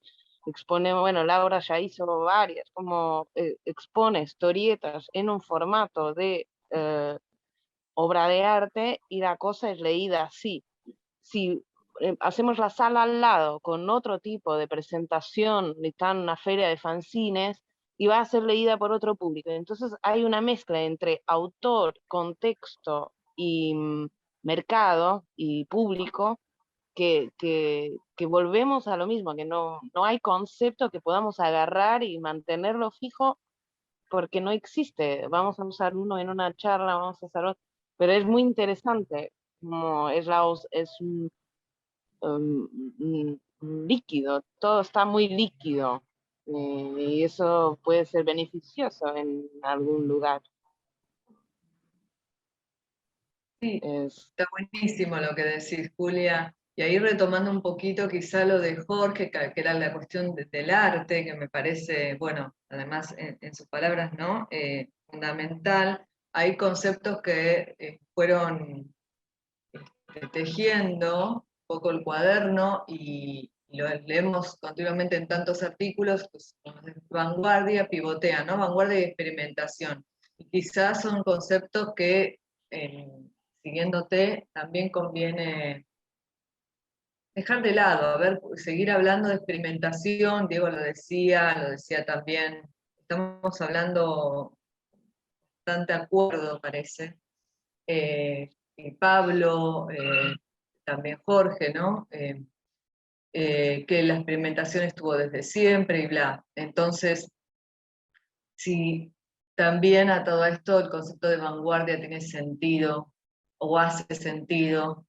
Speaker 4: expone, bueno, Laura ya hizo varias, como expone historietas en un formato de obra de arte y la cosa es leída así. Si hacemos la sala al lado con otro tipo de presentación, está en una feria de fanzines, y va a ser leída por otro público. Entonces hay una mezcla entre autor, contexto y mercado y público, que volvemos a lo mismo, que no hay concepto que podamos agarrar y mantenerlo fijo, porque no existe. Vamos a usar uno en una charla, vamos a usar otro, pero es muy interesante, como es un líquido, todo está muy líquido, y eso puede ser beneficioso en algún lugar.
Speaker 1: Sí, está buenísimo lo que decís, Julia. Y ahí retomando un poquito quizá lo de Jorge, que era la cuestión del arte, que me parece, bueno, además en sus palabras, ¿no? Fundamental. Hay conceptos que fueron tejiendo un poco el cuaderno y lo leemos continuamente en tantos artículos, pues, vanguardia, pivotea, ¿no? Vanguardia y experimentación. Y quizás son conceptos que, siguiéndote, también conviene dejar de lado, a ver, seguir hablando de experimentación. Diego lo decía también, estamos hablando bastante acuerdo, parece. Y Pablo, también Jorge, ¿no? Que la experimentación estuvo desde siempre y bla. Entonces, si también a todo esto el concepto de vanguardia tiene sentido o hace sentido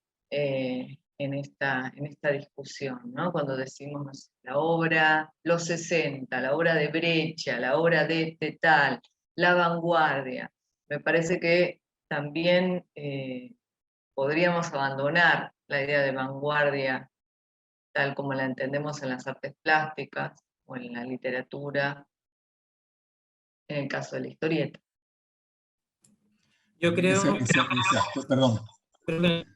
Speaker 1: en esta discusión, ¿no? Cuando decimos, no sé, la obra, los 60, la obra de Breccia, la obra de tal, la vanguardia, me parece que también podríamos abandonar la idea de vanguardia tal como la entendemos en las artes plásticas o en la literatura, en el caso de la historieta.
Speaker 8: Yo creo...
Speaker 6: Perdón.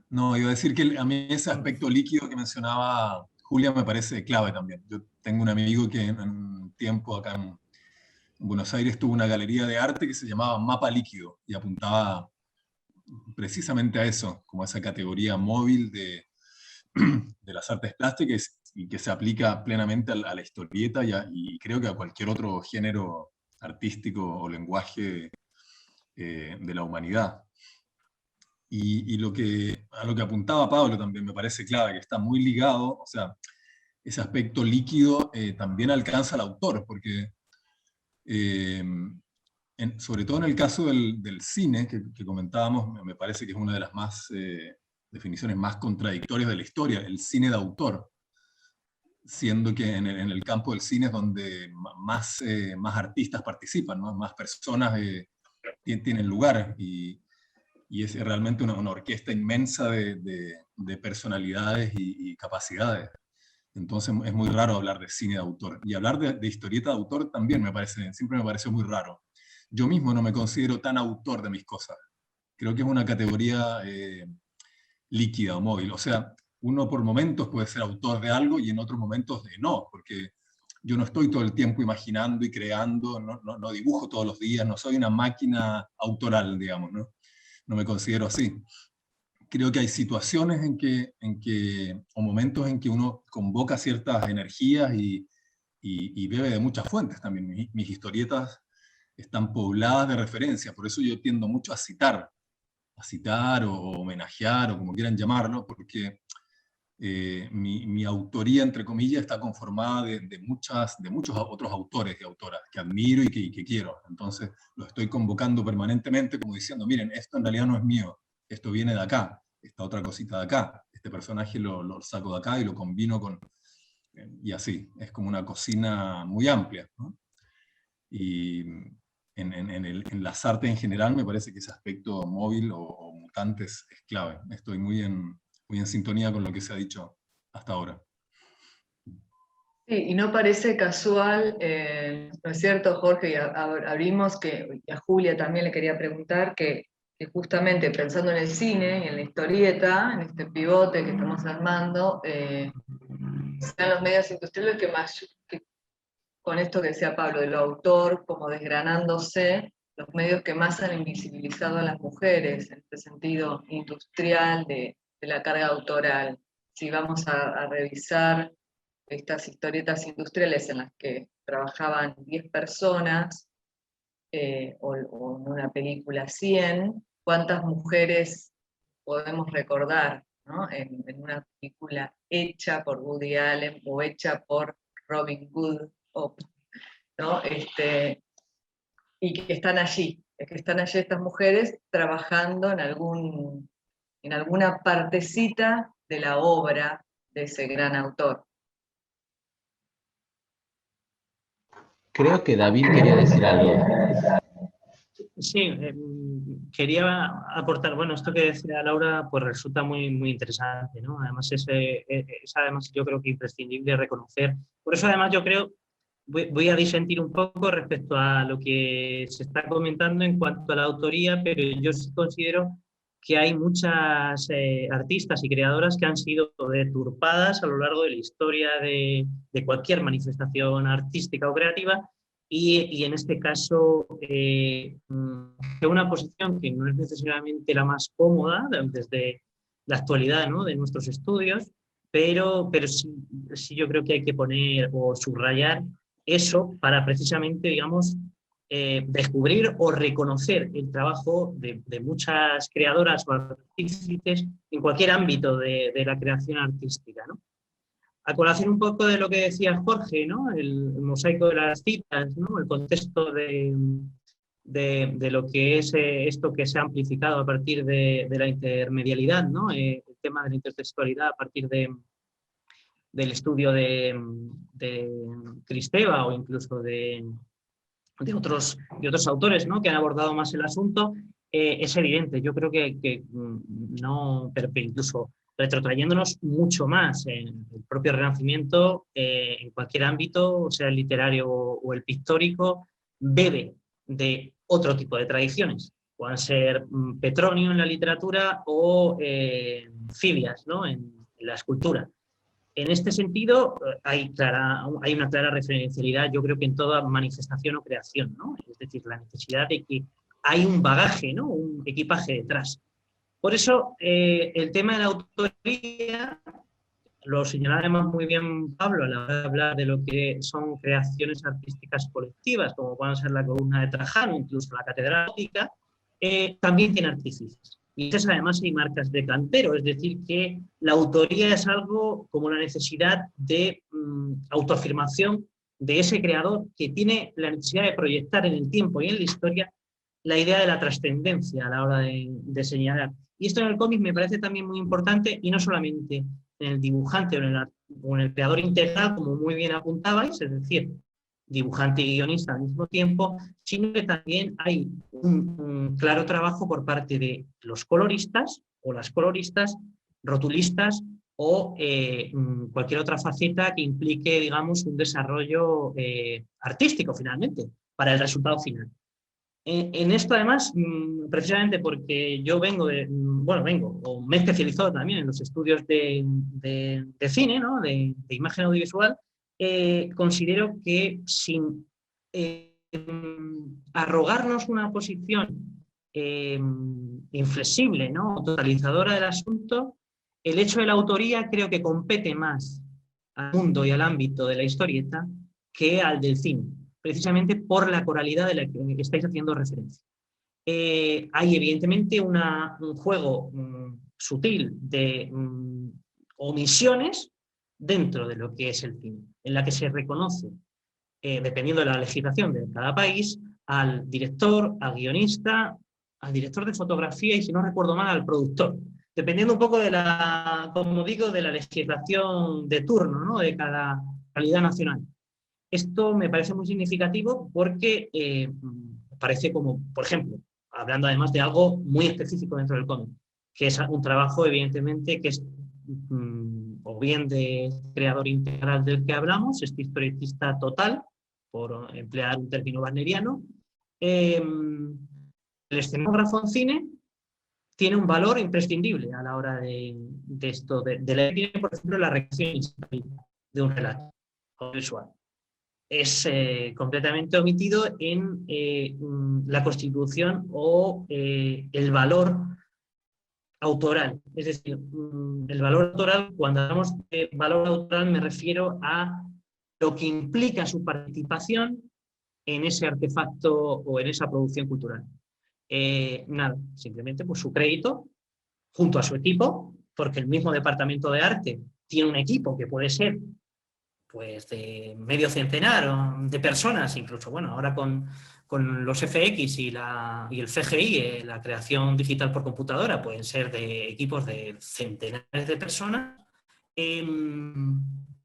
Speaker 6: No, iba a decir que a mí ese aspecto líquido que mencionaba Julia me parece clave también. Yo tengo un amigo que en un tiempo acá en Buenos Aires tuvo una galería de arte que se llamaba Mapa Líquido y apuntaba precisamente a eso, como a esa categoría móvil de las artes plásticas y que se aplica plenamente a la historieta y creo que a cualquier otro género artístico o lenguaje de la humanidad. Y a lo que apuntaba Pablo también me parece clave, que está muy ligado, o sea, ese aspecto líquido también alcanza al autor, porque sobre todo en el caso del cine que comentábamos, me parece que es una de las definiciones más contradictorias de la historia, el cine de autor, siendo que en el campo del cine es donde más artistas participan, ¿no? Más personas tienen lugar, y es realmente una orquesta inmensa de personalidades y capacidades. Entonces es muy raro hablar de cine de autor. Y hablar de historieta de autor también siempre me pareció muy raro. Yo mismo no me considero tan autor de mis cosas. Creo que es una categoría líquida o móvil. O sea, uno por momentos puede ser autor de algo y en otros momentos no, porque yo no estoy todo el tiempo imaginando y creando, no dibujo todos los días, no soy una máquina autoral, digamos, ¿no? No me considero así. Creo que hay situaciones o momentos en que uno convoca ciertas energías y bebe de muchas fuentes también. Mis historietas están pobladas de referencias, por eso yo tiendo mucho a citar o homenajear o como quieran llamarlo, porque mi autoría, entre comillas, está conformada de muchos otros autores y autoras que admiro y que quiero. Entonces lo estoy convocando permanentemente como diciendo, miren, esto en realidad no es mío, esto viene de acá, esta otra cosita de acá, este personaje lo saco de acá y lo combino con... Y así, es como una cocina muy amplia, ¿no? Y en las artes en general me parece que ese aspecto móvil o mutante es clave. Estoy muy en sintonía con lo que se ha dicho hasta ahora.
Speaker 1: Sí, y no parece casual, ¿no es cierto, Jorge? Y abrimos, que a Julia también le quería preguntar, que justamente pensando en el cine y en la historieta, en este pivote que estamos armando, sean los medios industriales con esto que decía Pablo, de lo autor, como desgranándose, los medios que más han invisibilizado a las mujeres, en este sentido industrial, de la carga autoral. Si vamos a revisar estas historietas industriales en las que trabajaban 10 personas, o en una película 100, ¿cuántas mujeres podemos recordar, ¿no? en una película hecha por Woody Allen o hecha por Robin Hood, ¿no? Y que están allí estas mujeres trabajando en alguna partecita de la obra de ese gran autor.
Speaker 2: Creo que David quería decir algo.
Speaker 8: Sí, quería aportar, bueno, esto que decía Laura, pues resulta muy, muy interesante, ¿no? Además, es además yo creo que imprescindible reconocer. Por eso, además, yo creo, voy a disentir un poco respecto a lo que se está comentando en cuanto a la autoría, pero yo sí considero que hay muchas artistas y creadoras que han sido deturpadas a lo largo de la historia de cualquier manifestación artística o creativa, y en este caso de una posición que no es necesariamente la más cómoda desde la actualidad, ¿no?, de nuestros estudios, pero sí yo creo que hay que poner o subrayar eso para precisamente, digamos, descubrir o reconocer el trabajo de muchas creadoras o artífices en cualquier ámbito de la creación artística, ¿no? A colación un poco de lo que decía Jorge, ¿no? El mosaico de las citas, ¿no? El contexto de lo que es esto que se ha amplificado a partir de la intermedialidad, ¿no? El tema de la intertextualidad a partir del estudio de Kristeva o incluso de otros autores, ¿no?, que han abordado más el asunto, es evidente. Yo creo que no, pero incluso retrotrayéndonos mucho más en el propio Renacimiento, en cualquier ámbito, sea el literario o el pictórico, bebe de otro tipo de tradiciones. Pueden ser Petronio en la literatura o Fidias, ¿no?, en la escultura. En este sentido, hay una clara referencialidad, yo creo que en toda manifestación o creación, ¿no? Es decir, la necesidad de que hay un bagaje, ¿no?, un equipaje detrás. Por eso, el tema de la autoría, lo señalaba además muy bien Pablo a la hora de hablar de lo que son creaciones artísticas colectivas, como pueden ser la columna de Trajano, incluso la catedral gótica, también tiene artífices. Y además hay marcas de cantero, es decir, que la autoría es algo como la necesidad de autoafirmación de ese creador que tiene la necesidad de proyectar en el tiempo y en la historia la idea de la trascendencia a la hora de señalar. Y esto en el cómic me parece también muy importante, y no solamente en el dibujante o en el creador integral, como muy bien apuntabais, es decir, dibujante y guionista al mismo tiempo, sino que también hay un claro trabajo por parte de los coloristas o las coloristas, rotulistas o cualquier otra faceta que implique, digamos, un desarrollo artístico finalmente para el resultado final. En esto además, precisamente porque yo vengo, o me he especializado también en los estudios de cine, ¿no?, de imagen audiovisual, considero que sin arrogarnos una posición inflexible, ¿no?, totalizadora del asunto, el hecho de la autoría creo que compete más al mundo y al ámbito de la historieta que al del cine, precisamente por la coralidad de la que estáis haciendo referencia. Hay evidentemente un juego sutil de omisiones dentro de lo que es el cine, en la que se reconoce, dependiendo de la legislación de cada país, al director, al guionista, al director de fotografía y, si no recuerdo mal, al productor, dependiendo un poco de como digo, de la legislación de turno, ¿no?, de cada calidad nacional. Esto me parece muy significativo porque parece como, por ejemplo, hablando además de algo muy específico dentro del cómic, que es un trabajo evidentemente que es o bien de creador integral del que hablamos, este historietista total, por emplear un término wagneriano. El escenógrafo en cine tiene un valor imprescindible a la hora de esto, de leer, por ejemplo, la recreación histórica de un relato audiovisual. Es completamente omitido en la constitución o el valor autoral. Es decir, el valor autoral, cuando hablamos de valor autoral me refiero a lo que implica su participación en ese artefacto o en esa producción cultural. Nada, simplemente pues, su crédito junto a su equipo, porque el mismo departamento de arte tiene un equipo que puede ser pues, de medio centenar de personas, incluso bueno, ahora con los FX y el CGI, la creación digital por computadora, pueden ser de equipos de centenares de personas,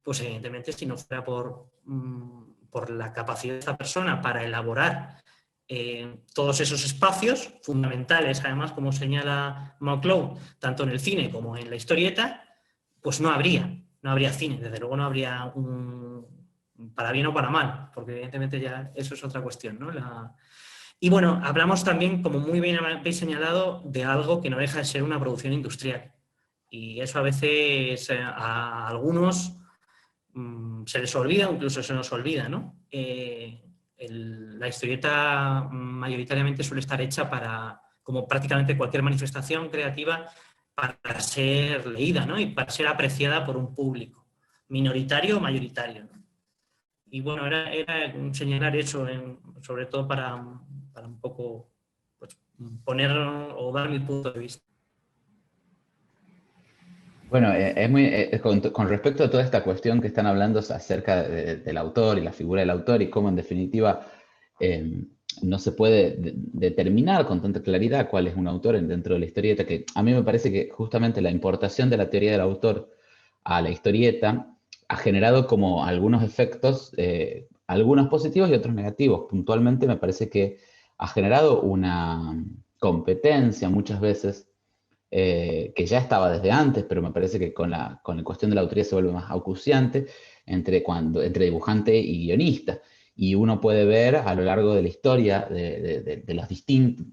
Speaker 8: pues evidentemente si no fuera por la capacidad de esta persona para elaborar todos esos espacios fundamentales, además, como señala McCloud, tanto en el cine como en la historieta, pues no habría cine, desde luego no habría para bien o para mal, porque evidentemente ya eso es otra cuestión, ¿no? Y bueno, hablamos también, como muy bien habéis señalado, de algo que no deja de ser una producción industrial. Y eso a veces a algunos se les olvida, o incluso se nos olvida, ¿no? La historieta mayoritariamente suele estar hecha para, como prácticamente cualquier manifestación creativa, para ser leída, ¿no? Y para ser apreciada por un público, minoritario o mayoritario, ¿no? Y bueno, era señalar eso, sobre todo para un poco pues, poner o dar mi punto de vista.
Speaker 2: Bueno, con respecto a toda esta cuestión que están hablando acerca del autor y la figura del autor y cómo en definitiva no se puede determinar con tanta claridad cuál es un autor dentro de la historieta, que a mí me parece que justamente la importación de la teoría del autor a la historieta ha generado como algunos efectos, algunos positivos y otros negativos. Puntualmente me parece que ha generado una competencia muchas veces que ya estaba desde antes, pero me parece que con la cuestión de la autoría se vuelve más acuciante entre dibujante y guionista. Y uno puede ver a lo largo de la historia de los distintos,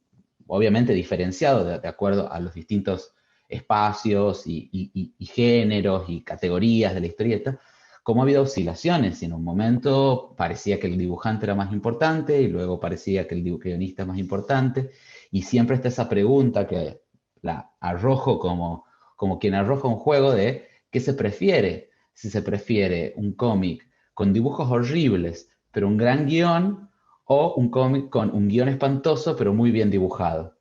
Speaker 2: obviamente diferenciado de acuerdo a los distintos espacios y géneros y categorías de la historieta, cómo ha habido oscilaciones. Y en un momento parecía que el dibujante era más importante y luego parecía que el guionista es más importante. Y siempre está esa pregunta que la arrojo como quien arroja un juego de qué se prefiere, si se prefiere un cómic con dibujos horribles, pero un gran guión, o un cómic con un guión espantoso, pero muy bien dibujado.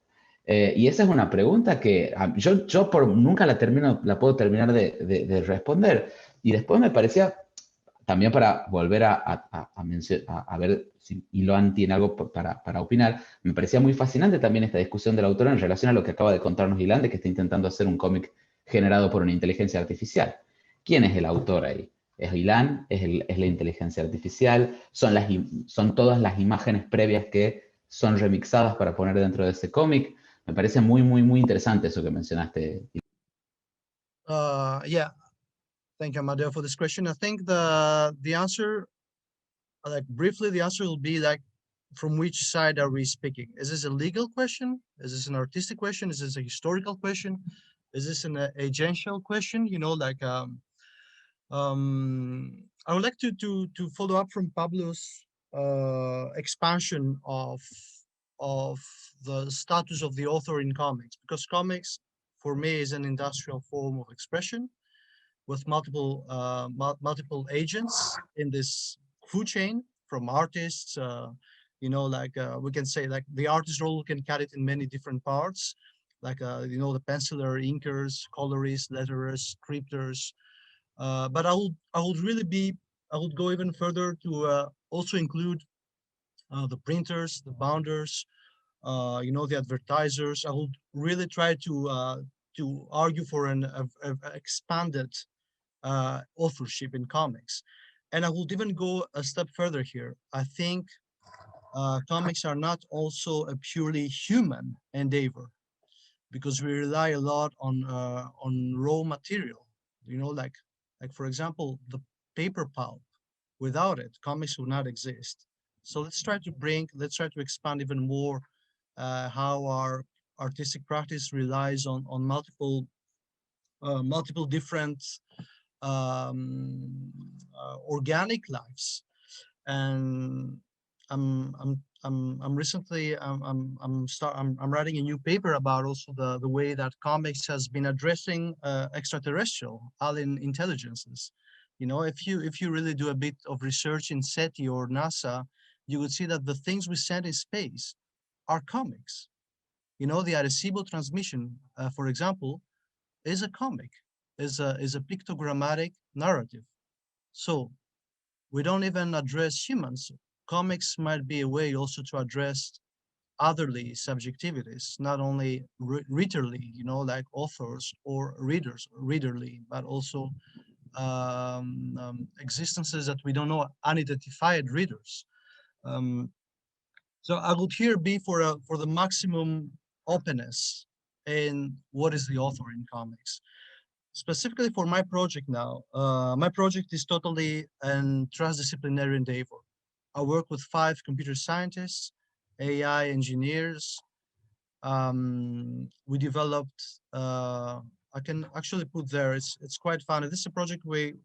Speaker 2: Y esa es una pregunta que yo nunca la puedo terminar de responder. Y después me parecía, también para volver a ver si Iloan tiene algo para opinar, me parecía muy fascinante también esta discusión del autor en relación a lo que acaba de contarnos Ilan, de que está intentando hacer un cómic generado por una inteligencia artificial. ¿Quién es el autor ahí? ¿Es Ilan? ¿Es la inteligencia artificial? ¿Son todas las imágenes previas que son remixadas para poner dentro de ese cómic? Me parece muy, muy, muy interesante eso que mencionaste.
Speaker 5: Yeah. Thank you, Amadeo, for this question. I think the answer, like briefly, the answer will be like, from which side are we speaking? Is this a legal question? Is this an artistic question? Is this a historical question? Is this an agential question? You know, like I would like to follow up from Pablo's expansion of the status of the author in comics, because comics for me is an industrial form of expression with multiple agents in this food chain, from artists, you know, like we can say like the artist role can cut it in many different parts, like you know, the penciler, inkers, colorists, letterers, scripters. But I would go even further to also include the printers, the bounders, you know, the advertisers. I would really try to argue for an expanded authorship in comics. And I would even go a step further here. I think comics are not also a purely human endeavor, because we rely a lot on raw material. You know, like for example, the paper pulp. Without it, comics would not exist. So let's try to expand even more how our artistic practice relies on multiple different organic lives. And I'm recently I'm writing a new paper about also the way that comics has been addressing extraterrestrial alien intelligences. You know, if you really do a bit of research in SETI or NASA, you would see that the things we send in space are comics. You know, the Arecibo transmission, for example, is a comic, is a pictogrammatic narrative. So we don't even address humans. Comics might be a way also to address otherly subjectivities, not only readerly, you know, like authors or readers, readerly, but also existences that we don't know, unidentified readers. So I would here be for the maximum openness in what is the author in comics. Specifically for my project now, my project is totally an transdisciplinary endeavor. I work with 5 computer scientists, AI engineers. We developed, I can actually put there, it's quite fun. This is a project we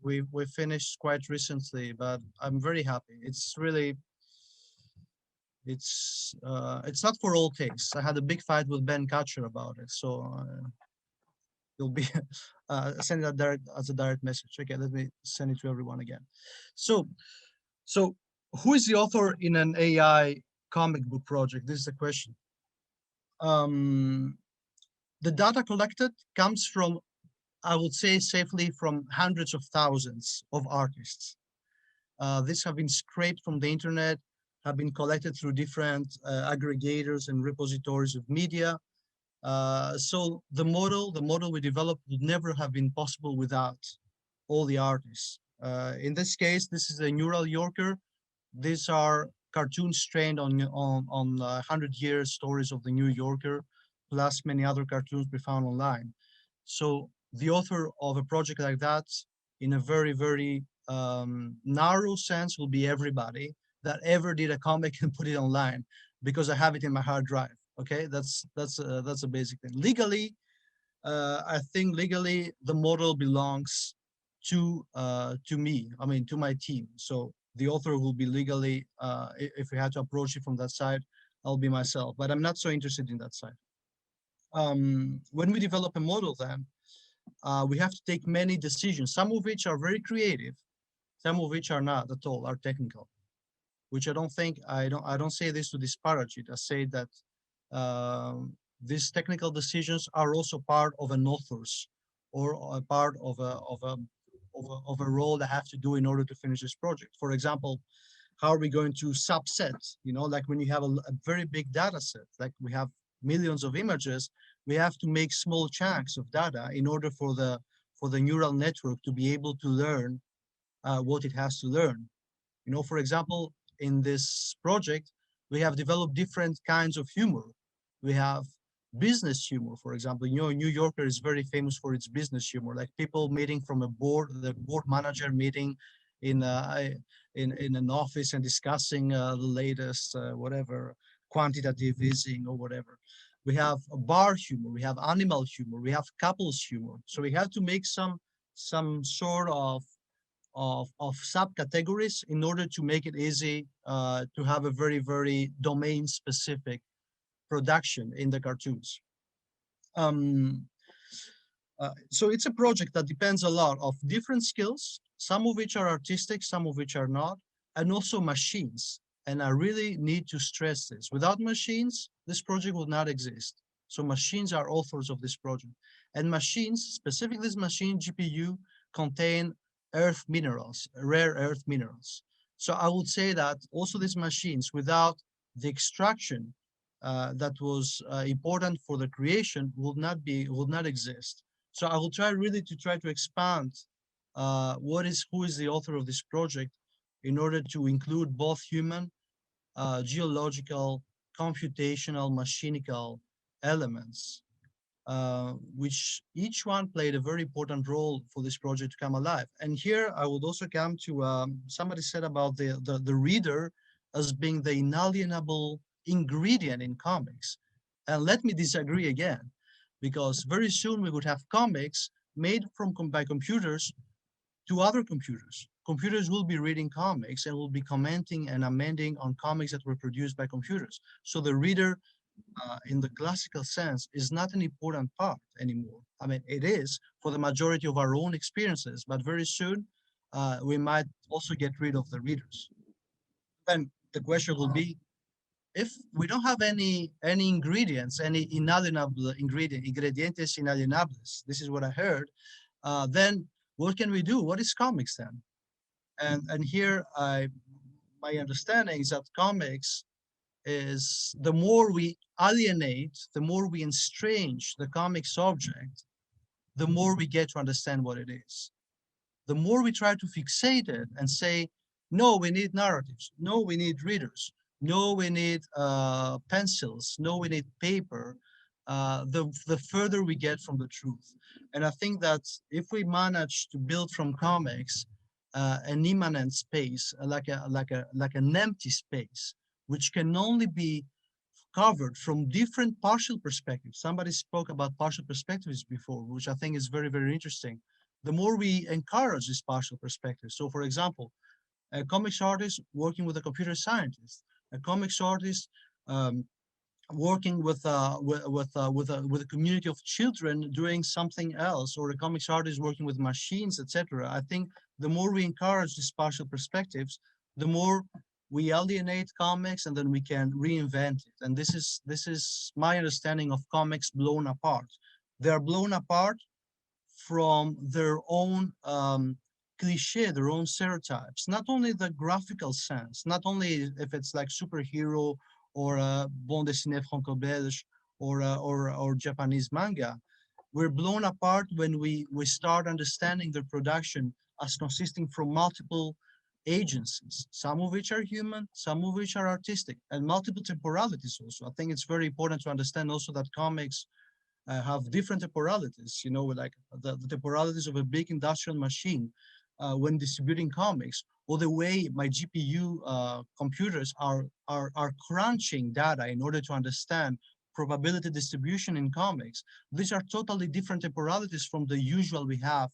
Speaker 5: finished quite recently, but I'm very happy. It's really, it's not for all tastes. I had a big fight with Ben Kutcher about it, so you'll be send that direct as a direct message. Okay, let me send it to everyone again. So who is the author in an AI comic book project? This is the question. The data collected comes from, I would say safely, from hundreds of thousands of artists. These have been scraped from the internet, have been collected through different aggregators and repositories of media. So the model we developed would never have been possible without all the artists. In this case, this is a Neural Yorker. These are cartoons trained on 100-year stories of the New Yorker, plus many other cartoons we found online. So the author of a project like that, in a very, very narrow sense, will be everybody that ever did a comic and put it online, because I have it in my hard drive. Okay, that's a basic thing. Legally, I think legally the model belongs to me. I mean, to my team. So the author will be legally, if we had to approach it from that side, I'll be myself. But I'm not so interested in that side. When we develop a model, then we have to take many decisions, some of which are very creative, some of which are not at all, are technical. Which I don't think, I don't say this to disparage it. I say that these technical decisions are also part of an author's, or a part of a role they have to do in order to finish this project. For example, how are we going to subset? You know, like when you have a very big data set, like we have millions of images, we have to make small chunks of data in order for the neural network to be able to learn what it has to learn. You know, for example, in this project, we have developed different kinds of humor. We have business humor, for example. You know, New Yorker is very famous for its business humor, like people meeting from a board, the board manager meeting in an office and discussing the latest whatever, quantitative easing or whatever. We have bar humor, we have animal humor, we have couples humor. So we have to make some sort of subcategories in order to make it easy to have a very, very domain specific production in the cartoons. So it's a project that depends a lot of different skills, some of which are artistic, some of which are not, and also machines. And I really need to stress this. Without machines, this project would not exist. So machines are authors of this project. And machines, specifically this machine, GPU, contain earth minerals, rare earth minerals. So I would say that also these machines, without the extraction that was important for the creation, would not exist. So I will try really to expand who is the author of this project in order to include both human, geological, computational, machinical elements, which each one played a very important role for this project to come alive. And here I would also come to, somebody said about the reader as being the inalienable ingredient in comics. And let me disagree again, because very soon we would have comics made by computers to other computers. Computers will be reading comics and will be commenting and amending on comics that were produced by computers. So the reader, in the classical sense, is not an important part anymore. I mean, it is for the majority of our own experiences, but very soon we might also get rid of the readers. Then the question will be, if we don't have any ingredients, any inalienable ingredientes inalienables, this is what I heard, then what can we do? What is comics then? And here my understanding is that comics is, the more we alienate, the more we estrange the comic subject, the more we get to understand what it is. The more we try to fixate it and say, no, we need narratives, no, we need readers, no, we need pencils, no, we need paper, the further we get from the truth. And I think that if we manage to build from comics an immanent space, like an empty space, which can only be covered from different partial perspectives. Somebody spoke about partial perspectives before, which I think is very, very interesting. The more we encourage this partial perspective. So for example, a comics artist working with a computer scientist, a comics artist working with a community of children doing something else, or a comics artist working with machines, etc. I think the more we encourage these partial perspectives, the more we alienate comics, and then we can reinvent it. And this is my understanding of comics blown apart. They are blown apart from their own cliche, their own stereotypes, not only the graphical sense, not only if it's like superhero or bande dessinée franco-belge or Japanese manga. We're blown apart when we start understanding their production as consisting from multiple agencies, some of which are human, some of which are artistic, and multiple temporalities also. I think it's very important to understand also that comics have different temporalities, you know, like the temporalities of a big industrial machine when distributing comics, or the way my GPU computers are crunching data in order to understand probability distribution in comics. These are totally different temporalities from the usual we have,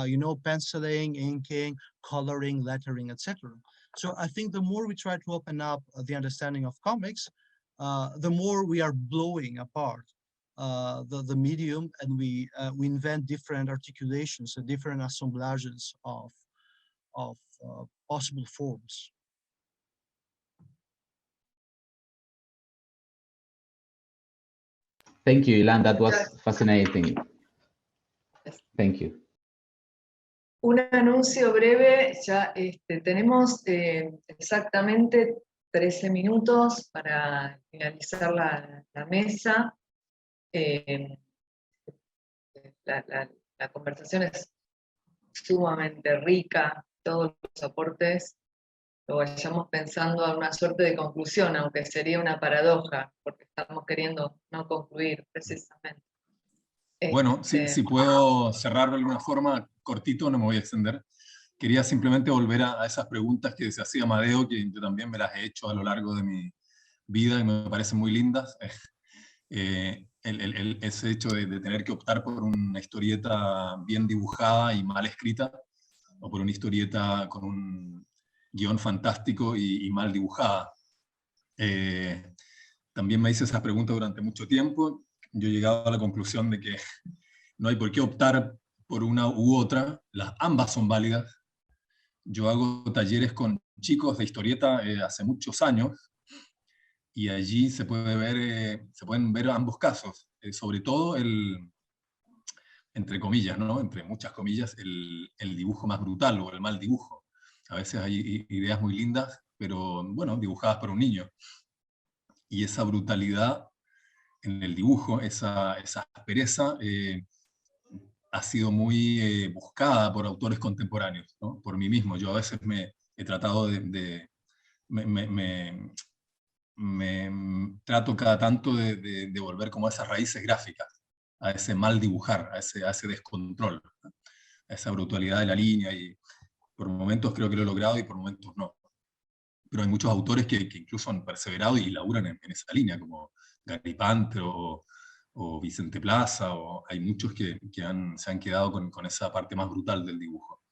Speaker 5: you know, penciling, inking, coloring, lettering, etc. So I think the more we try to open up the understanding of comics, the more we are blowing apart the medium, and we invent different articulations and different assemblages of possible forms.
Speaker 2: Thank you, Ilan. That was fascinating. Thank you.
Speaker 1: Un anuncio breve, ya tenemos exactamente 13 minutos para finalizar la mesa. La conversación es sumamente rica, todos los aportes lo vayamos pensando a una suerte de conclusión, aunque sería una paradoja, porque estamos queriendo no concluir precisamente.
Speaker 6: Bueno, si puedo cerrar de alguna forma, cortito, no me voy a extender. Quería simplemente volver a esas preguntas que se hacía Amadeo, que yo también me las he hecho a lo largo de mi vida y me parecen muy lindas. Ese hecho de tener que optar por una historieta bien dibujada y mal escrita, o por una historieta con un guión fantástico y mal dibujada. También me hice esa pregunta durante mucho tiempo. Yo he llegado a la conclusión de que no hay por qué optar por una u otra, ambas son válidas. Yo hago talleres con chicos de historieta hace muchos años, y allí se pueden ver ambos casos, sobre todo entre comillas, ¿no? Entre muchas comillas, el dibujo más brutal o el mal dibujo. A veces hay ideas muy lindas, pero bueno, dibujadas por un niño. Y esa brutalidad en el dibujo, esa aspereza, ha sido muy buscada por autores contemporáneos, ¿no? Por mí mismo. Yo a veces me he tratado me trato cada tanto de volver como a esas raíces gráficas, a ese mal dibujar, a ese descontrol, ¿no? A esa brutalidad de la línea, y por momentos creo que lo he logrado y por momentos no. Pero hay muchos autores que incluso han perseverado y laburan en esa línea, como Gary Panter o Vicente Plaza, o hay muchos que se han quedado con esa parte más brutal del dibujo.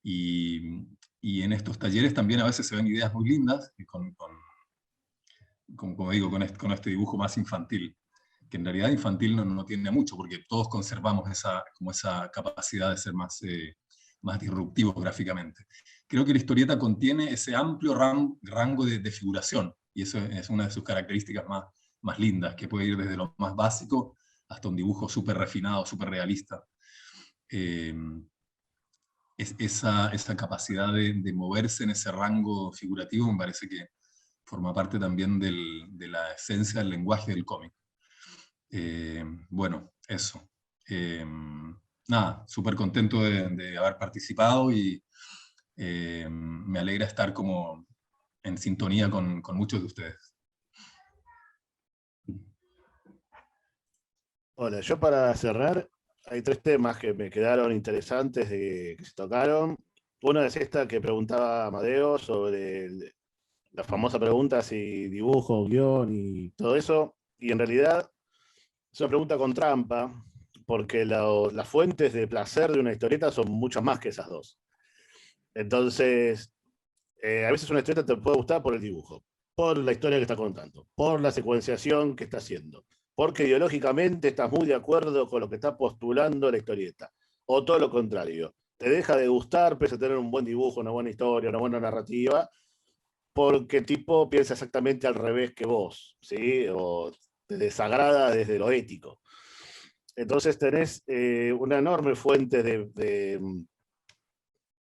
Speaker 6: Y en estos talleres también a veces se ven ideas muy lindas, como digo, con este dibujo más infantil, que en realidad infantil no tiene mucho, porque todos conservamos esa capacidad de ser más disruptivos gráficamente. Creo que la historieta contiene ese amplio rango de figuración, y eso es una de sus características más lindas, que puede ir desde lo más básico hasta un dibujo súper refinado, súper realista. Esa capacidad de moverse en ese rango figurativo me parece que forma parte también de la esencia del lenguaje del cómic. Bueno, eso. Nada, súper contento de haber participado y me alegra estar como en sintonía con muchos de ustedes.
Speaker 7: Hola, yo para cerrar, hay 3 temas que me quedaron interesantes que se tocaron. Una es esta que preguntaba Amadeo sobre la famosa pregunta si dibujo, guión y todo eso. Y en realidad es una pregunta con trampa, porque las fuentes de placer de una historieta son muchas más que esas dos. Entonces, a veces una historieta te puede gustar por el dibujo, por la historia que está contando, por la secuenciación que está haciendo, porque ideológicamente estás muy de acuerdo con lo que está postulando la historieta, o todo lo contrario. Te deja de gustar, pese a tener un buen dibujo, una buena historia, una buena narrativa, porque el tipo piensa exactamente al revés que vos, ¿sí? O te desagrada desde lo ético. Entonces tenés una enorme fuente de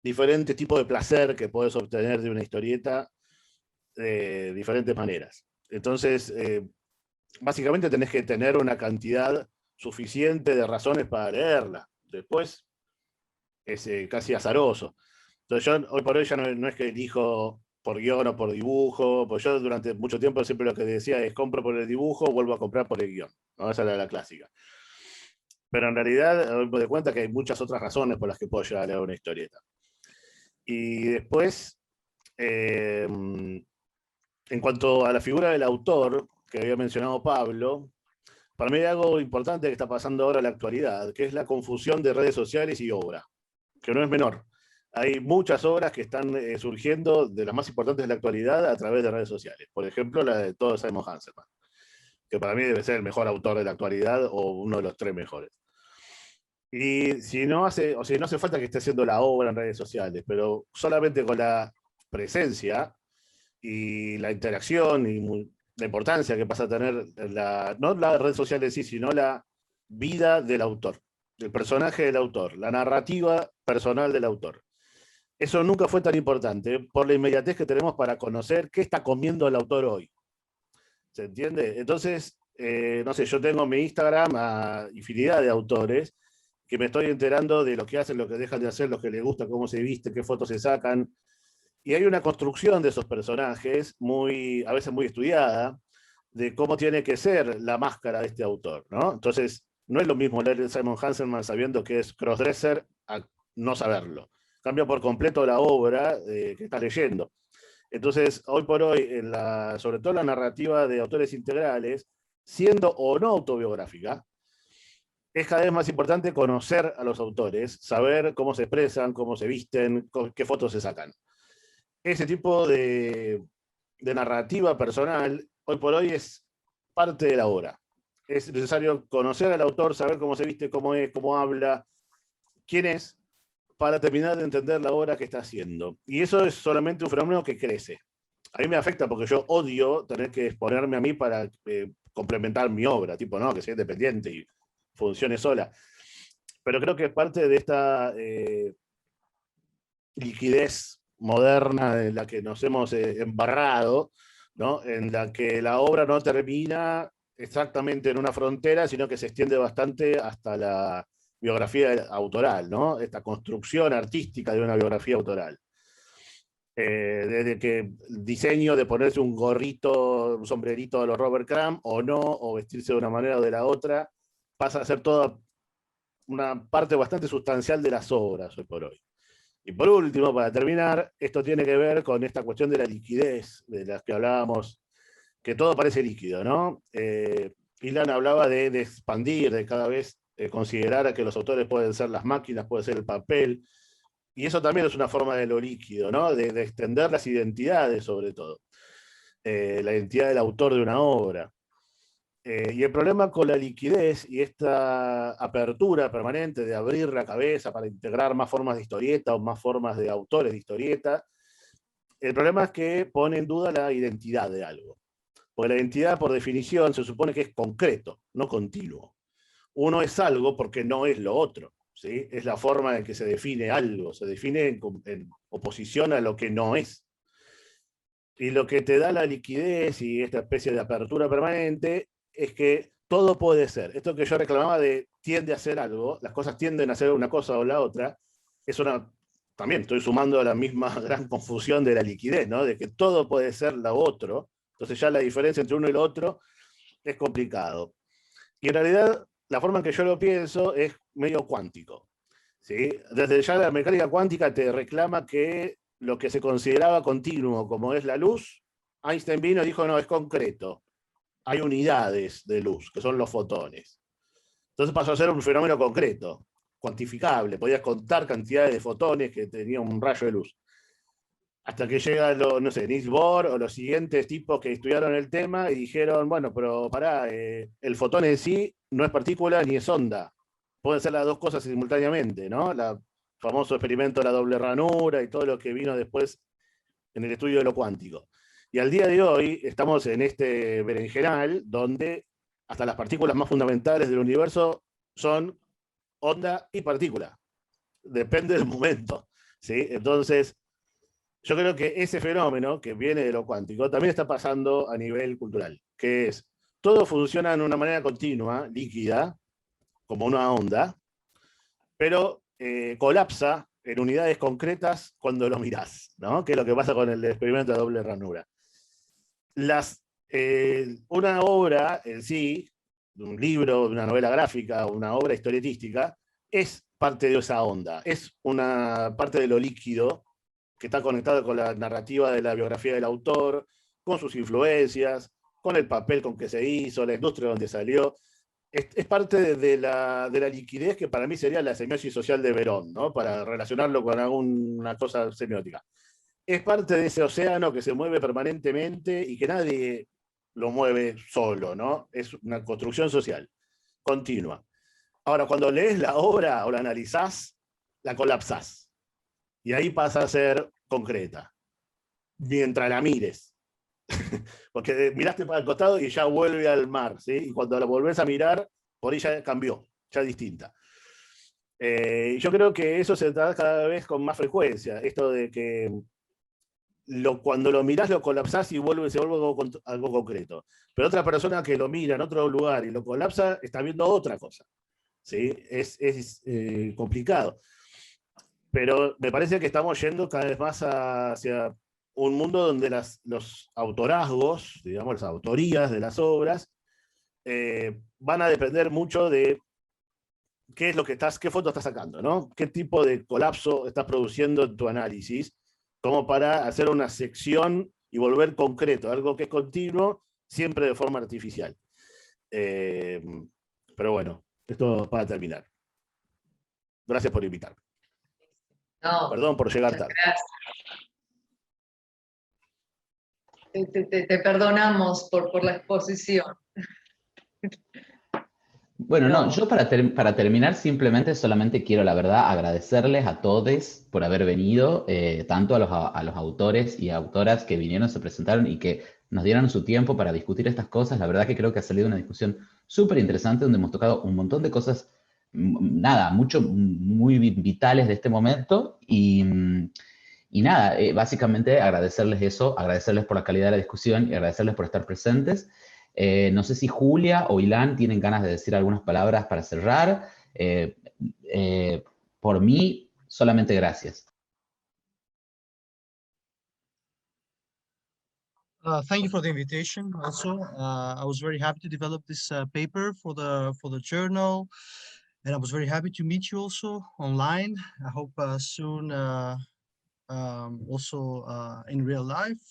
Speaker 7: diferentes tipos de placer que podés obtener de una historieta de diferentes maneras. Entonces, básicamente tenés que tener una cantidad suficiente de razones para leerla. Después es casi azaroso. Entonces yo hoy por hoy ya no es que elijo por guión o por dibujo, pues yo durante mucho tiempo siempre lo que decía es compro por el dibujo, vuelvo a comprar por el guión. ¿No? Esa era la clásica. Pero en realidad me doy cuenta que hay muchas otras razones por las que puedo llegar a leer una historieta. Y después, en cuanto a la figura del autor, que había mencionado Pablo, para mí hay algo importante que está pasando ahora en la actualidad, que es la confusión de redes sociales y obra, que no es menor. Hay muchas obras que están surgiendo de las más importantes de la actualidad a través de redes sociales. Por ejemplo, la de Todo Simon Hanselman, que para mí debe ser el mejor autor de la actualidad o uno de los 3 mejores. Y si no hace falta que esté haciendo la obra en redes sociales, pero solamente con la presencia y la interacción y la importancia que pasa a tener no la red social en sí, sino la vida del autor, el personaje del autor, la narrativa personal del autor. Eso nunca fue tan importante por la inmediatez que tenemos para conocer qué está comiendo el autor hoy. ¿Se entiende? Entonces, no sé, yo tengo en mi Instagram a infinidad de autores que me estoy enterando de lo que hacen, lo que dejan de hacer, lo que les gusta, cómo se viste, qué fotos se sacan. Y hay una construcción de esos personajes a veces muy estudiada, de cómo tiene que ser la máscara de este autor, ¿no? Entonces, no es lo mismo leer Simon Hanselman sabiendo que es crossdresser a no saberlo. Cambia por completo la obra que está leyendo. Entonces, hoy por hoy, sobre todo la narrativa de autores integrales, siendo o no autobiográfica, es cada vez más importante conocer a los autores, saber cómo se expresan, cómo se visten, qué fotos se sacan. Ese tipo de narrativa personal, hoy por hoy es parte de la obra. Es necesario conocer al autor, saber cómo se viste, cómo es, cómo habla, quién es, para terminar de entender la obra que está haciendo. Y eso es solamente un fenómeno que crece. A mí me afecta porque yo odio tener que exponerme a mí para complementar mi obra, tipo, no, que sea independiente y funcione sola. Pero creo que es parte de esta liquidez moderna en la que nos hemos embarrado, ¿no? En la que la obra no termina exactamente en una frontera, sino que se extiende bastante hasta la biografía autoral, ¿no? Esta construcción artística de una biografía autoral. Desde que el diseño de ponerse un gorrito, un sombrerito de los Robert Crumb, o no, o vestirse de una manera o de la otra, pasa a ser toda una parte bastante sustancial de las obras hoy por hoy. Y por último, para terminar, esto tiene que ver con esta cuestión de la liquidez, de las que hablábamos, que todo parece líquido, ¿no? Ilan hablaba de expandir, de cada vez considerar que los autores pueden ser las máquinas, puede ser el papel. Y eso también es una forma de lo líquido, ¿no? De extender las identidades sobre todo. La identidad del autor de una obra. Y el problema con la liquidez y esta apertura permanente de abrir la cabeza para integrar más formas de historieta o más formas de autores de historieta, el problema es que pone en duda la identidad de algo. Porque la identidad, por definición, se supone que es concreto, no continuo. Uno es algo porque no es lo otro, ¿sí? Es la forma en que se define algo, se define en oposición a lo que no es. Y lo que te da la liquidez y esta especie de apertura permanente es que todo puede ser. Esto que yo reclamaba de tiende a ser algo, las cosas tienden a ser una cosa o la otra, es una... También estoy sumando a la misma gran confusión de la liquidez, ¿no? De que todo puede ser lo otro. Entonces ya la diferencia entre uno y lo otro es complicado. Y en realidad, la forma en que yo lo pienso es medio cuántico, ¿sí? Desde ya la mecánica cuántica te reclama que lo que se consideraba continuo, como es la luz, Einstein vino y dijo, no, es concreto. Hay unidades de luz, que son los fotones. Entonces pasó a ser un fenómeno concreto, cuantificable. Podías contar cantidades de fotones que tenía un rayo de luz. Hasta que llega, no sé, Niels Bohr o los siguientes tipos que estudiaron el tema y dijeron, bueno, pero pará, el fotón en sí no es partícula ni es onda. Pueden ser las dos cosas simultáneamente, ¿no? El famoso experimento de la doble ranura y todo lo que vino después en el estudio de lo cuántico. Y al día de hoy estamos en este berenjenal donde hasta las partículas más fundamentales del universo son onda y partícula. Depende del momento, ¿sí? Entonces, yo creo que ese fenómeno que viene de lo cuántico también está pasando a nivel cultural, que es, todo funciona de una manera continua, líquida, como una onda, pero colapsa en unidades concretas cuando lo mirás, ¿no? Que es lo que pasa con el experimento de doble ranura. Una obra en sí, un libro, una novela gráfica, una obra historietística, es parte de esa onda, es una parte de lo líquido que está conectado con la narrativa de la biografía del autor, con sus influencias, con el papel con que se hizo, la industria donde salió. Es parte de la liquidez que para mí sería la semiosis social de Verón, ¿no? Para relacionarlo con alguna cosa semiótica. Es parte de ese océano que se mueve permanentemente y que nadie lo mueve solo, ¿no? Es una construcción social, continua. Ahora, cuando lees la obra o la analizás, la colapsás. Y ahí pasa a ser concreta, mientras la mires. Porque miraste para el costado y ya vuelve al mar, ¿sí? Y cuando la volvés a mirar, por ahí ya cambió, ya es distinta. Yo creo que eso se da cada vez con más frecuencia, esto de que cuando lo mirás lo colapsás y se vuelve algo concreto. Pero otra persona que lo mira en otro lugar y lo colapsa, está viendo otra cosa, ¿sí? Es complicado. Pero me parece que estamos yendo cada vez más hacia un mundo donde los autorazgos, digamos, las autorías de las obras, van a depender mucho de qué es lo que qué foto estás sacando, ¿no? Qué tipo de colapso estás produciendo en tu análisis, como para hacer una sección y volver concreto, algo que es continuo, siempre de forma artificial. Pero bueno, esto para terminar. Gracias por invitarme.
Speaker 1: No,
Speaker 7: perdón por llegar tarde.
Speaker 1: Te perdonamos por la exposición.
Speaker 2: Bueno, no, yo para terminar simplemente solamente quiero, la verdad, agradecerles a todos por haber venido, tanto a los autores y autoras que vinieron, se presentaron y que nos dieron su tiempo para discutir estas cosas. La verdad que creo que ha salido una discusión súper interesante donde hemos tocado un montón de cosas, nada, muy vitales de este momento y nada, básicamente agradecerles eso, agradecerles por la calidad de la discusión y agradecerles por estar presentes. No sé si Julia o Ilan tienen ganas de decir algunas palabras para cerrar. Por mí, solamente gracias.
Speaker 5: Thank you for the invitation. Also, I was very happy to develop this paper for the journal, and I was very happy to meet you also online. I hope soon also in real life.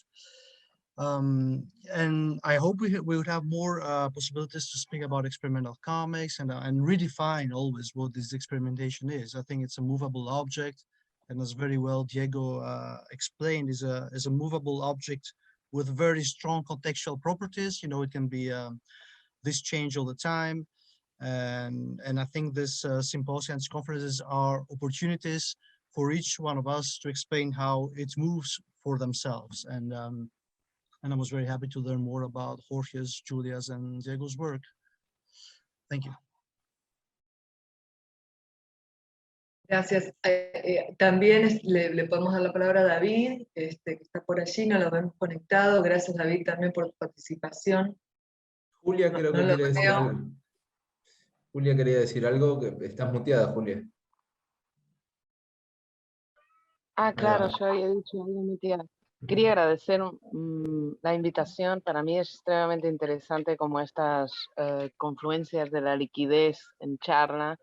Speaker 5: And I hope we would have more possibilities to speak about experimental comics and redefine always what this experimentation is. I think it's a movable object, and as very well Diego explained, is a movable object with very strong contextual properties. You know, it can be this change all the time. And I think this symposium and conferences are opportunities for each one of us to explain how it moves for themselves. And I was very happy to learn more about Jorge's, Julia's, and Diego's work. Thank you.
Speaker 1: Gracias. También le podemos dar la palabra a David, que está por allí, no lo vemos conectado. Gracias, David, también por tu participación.
Speaker 3: Julia creo que
Speaker 1: no lo
Speaker 3: quiere decir
Speaker 1: veo.
Speaker 3: algo. Julia quería decir algo, que estás muteada, Julia.
Speaker 4: Ah, claro,
Speaker 3: va.
Speaker 4: yo había dicho algo, mi tía. Quería agradecer la invitación. Para mí es extremadamente interesante como estas confluencias de la liquidez en charla.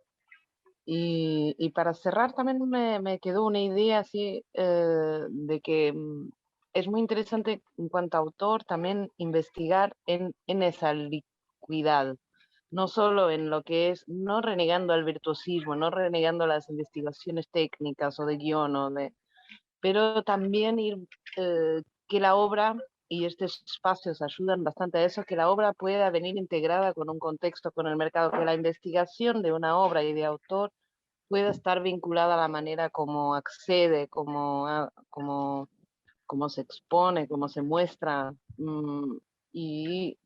Speaker 4: Y para cerrar también me quedó una idea así de que es muy interesante en cuanto a autor también investigar en esa liquidez, no solo en lo que es, no renegando al virtuosismo, no renegando las investigaciones técnicas o de guión, pero también ir, que la obra, y estos espacios ayudan bastante a eso, que la obra pueda venir integrada con un contexto, con el mercado, que la investigación de una obra y de autor pueda estar vinculada a la manera como accede, como se expone, cómo se muestra, y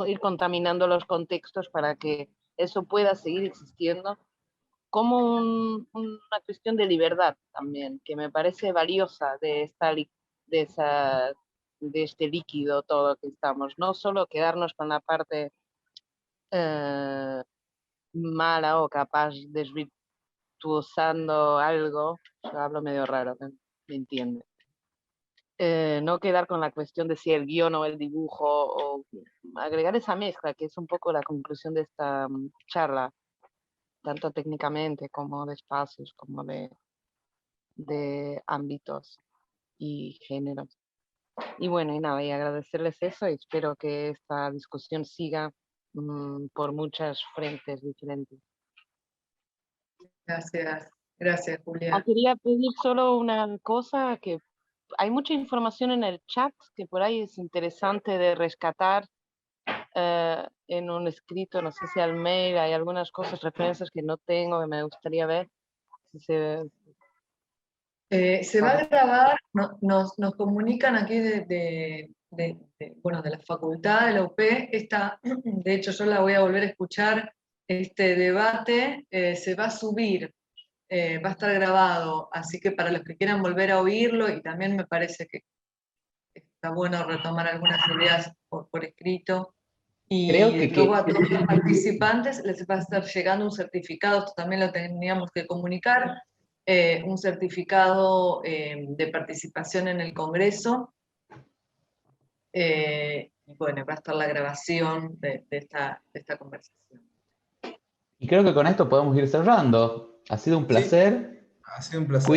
Speaker 4: ir contaminando los contextos para que eso pueda seguir existiendo como una cuestión de libertad también, que me parece valiosa de este líquido todo que estamos, no solo quedarnos con la parte mala o capaz desvirtuosando algo, yo hablo medio raro, me entiende. No quedar con la cuestión de si el guión o el dibujo, o agregar esa mezcla, que es un poco la conclusión de esta charla, tanto técnicamente como de espacios, como de ámbitos y géneros. Y bueno, y nada, y agradecerles eso y espero que esta discusión siga por muchas frentes diferentes.
Speaker 1: Gracias, gracias, Julia.
Speaker 4: Quería pedir solo una cosa, que hay mucha información en el chat que por ahí es interesante de rescatar en un escrito, no sé si al mail, hay algunas cosas, referencias que no tengo, que me gustaría ver. Si se
Speaker 1: va a grabar, nos comunican aquí de la facultad de la UP, de hecho yo la voy a volver a escuchar, este debate se va a subir, va a estar grabado, así que para los que quieran volver a oírlo, y también me parece que está bueno retomar algunas ideas por escrito, y
Speaker 2: Creo que
Speaker 1: luego a todos los participantes les va a estar llegando un certificado, esto también lo teníamos que comunicar, un certificado de participación en el Congreso. Y bueno, va a estar la grabación de esta conversación.
Speaker 2: Y creo que con esto podemos ir cerrando. Ha sido un placer.
Speaker 3: Ha sido un placer.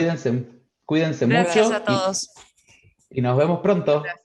Speaker 2: Cuídense
Speaker 9: Gracias
Speaker 2: mucho.
Speaker 9: a todos.
Speaker 2: Y nos vemos pronto.
Speaker 1: Gracias.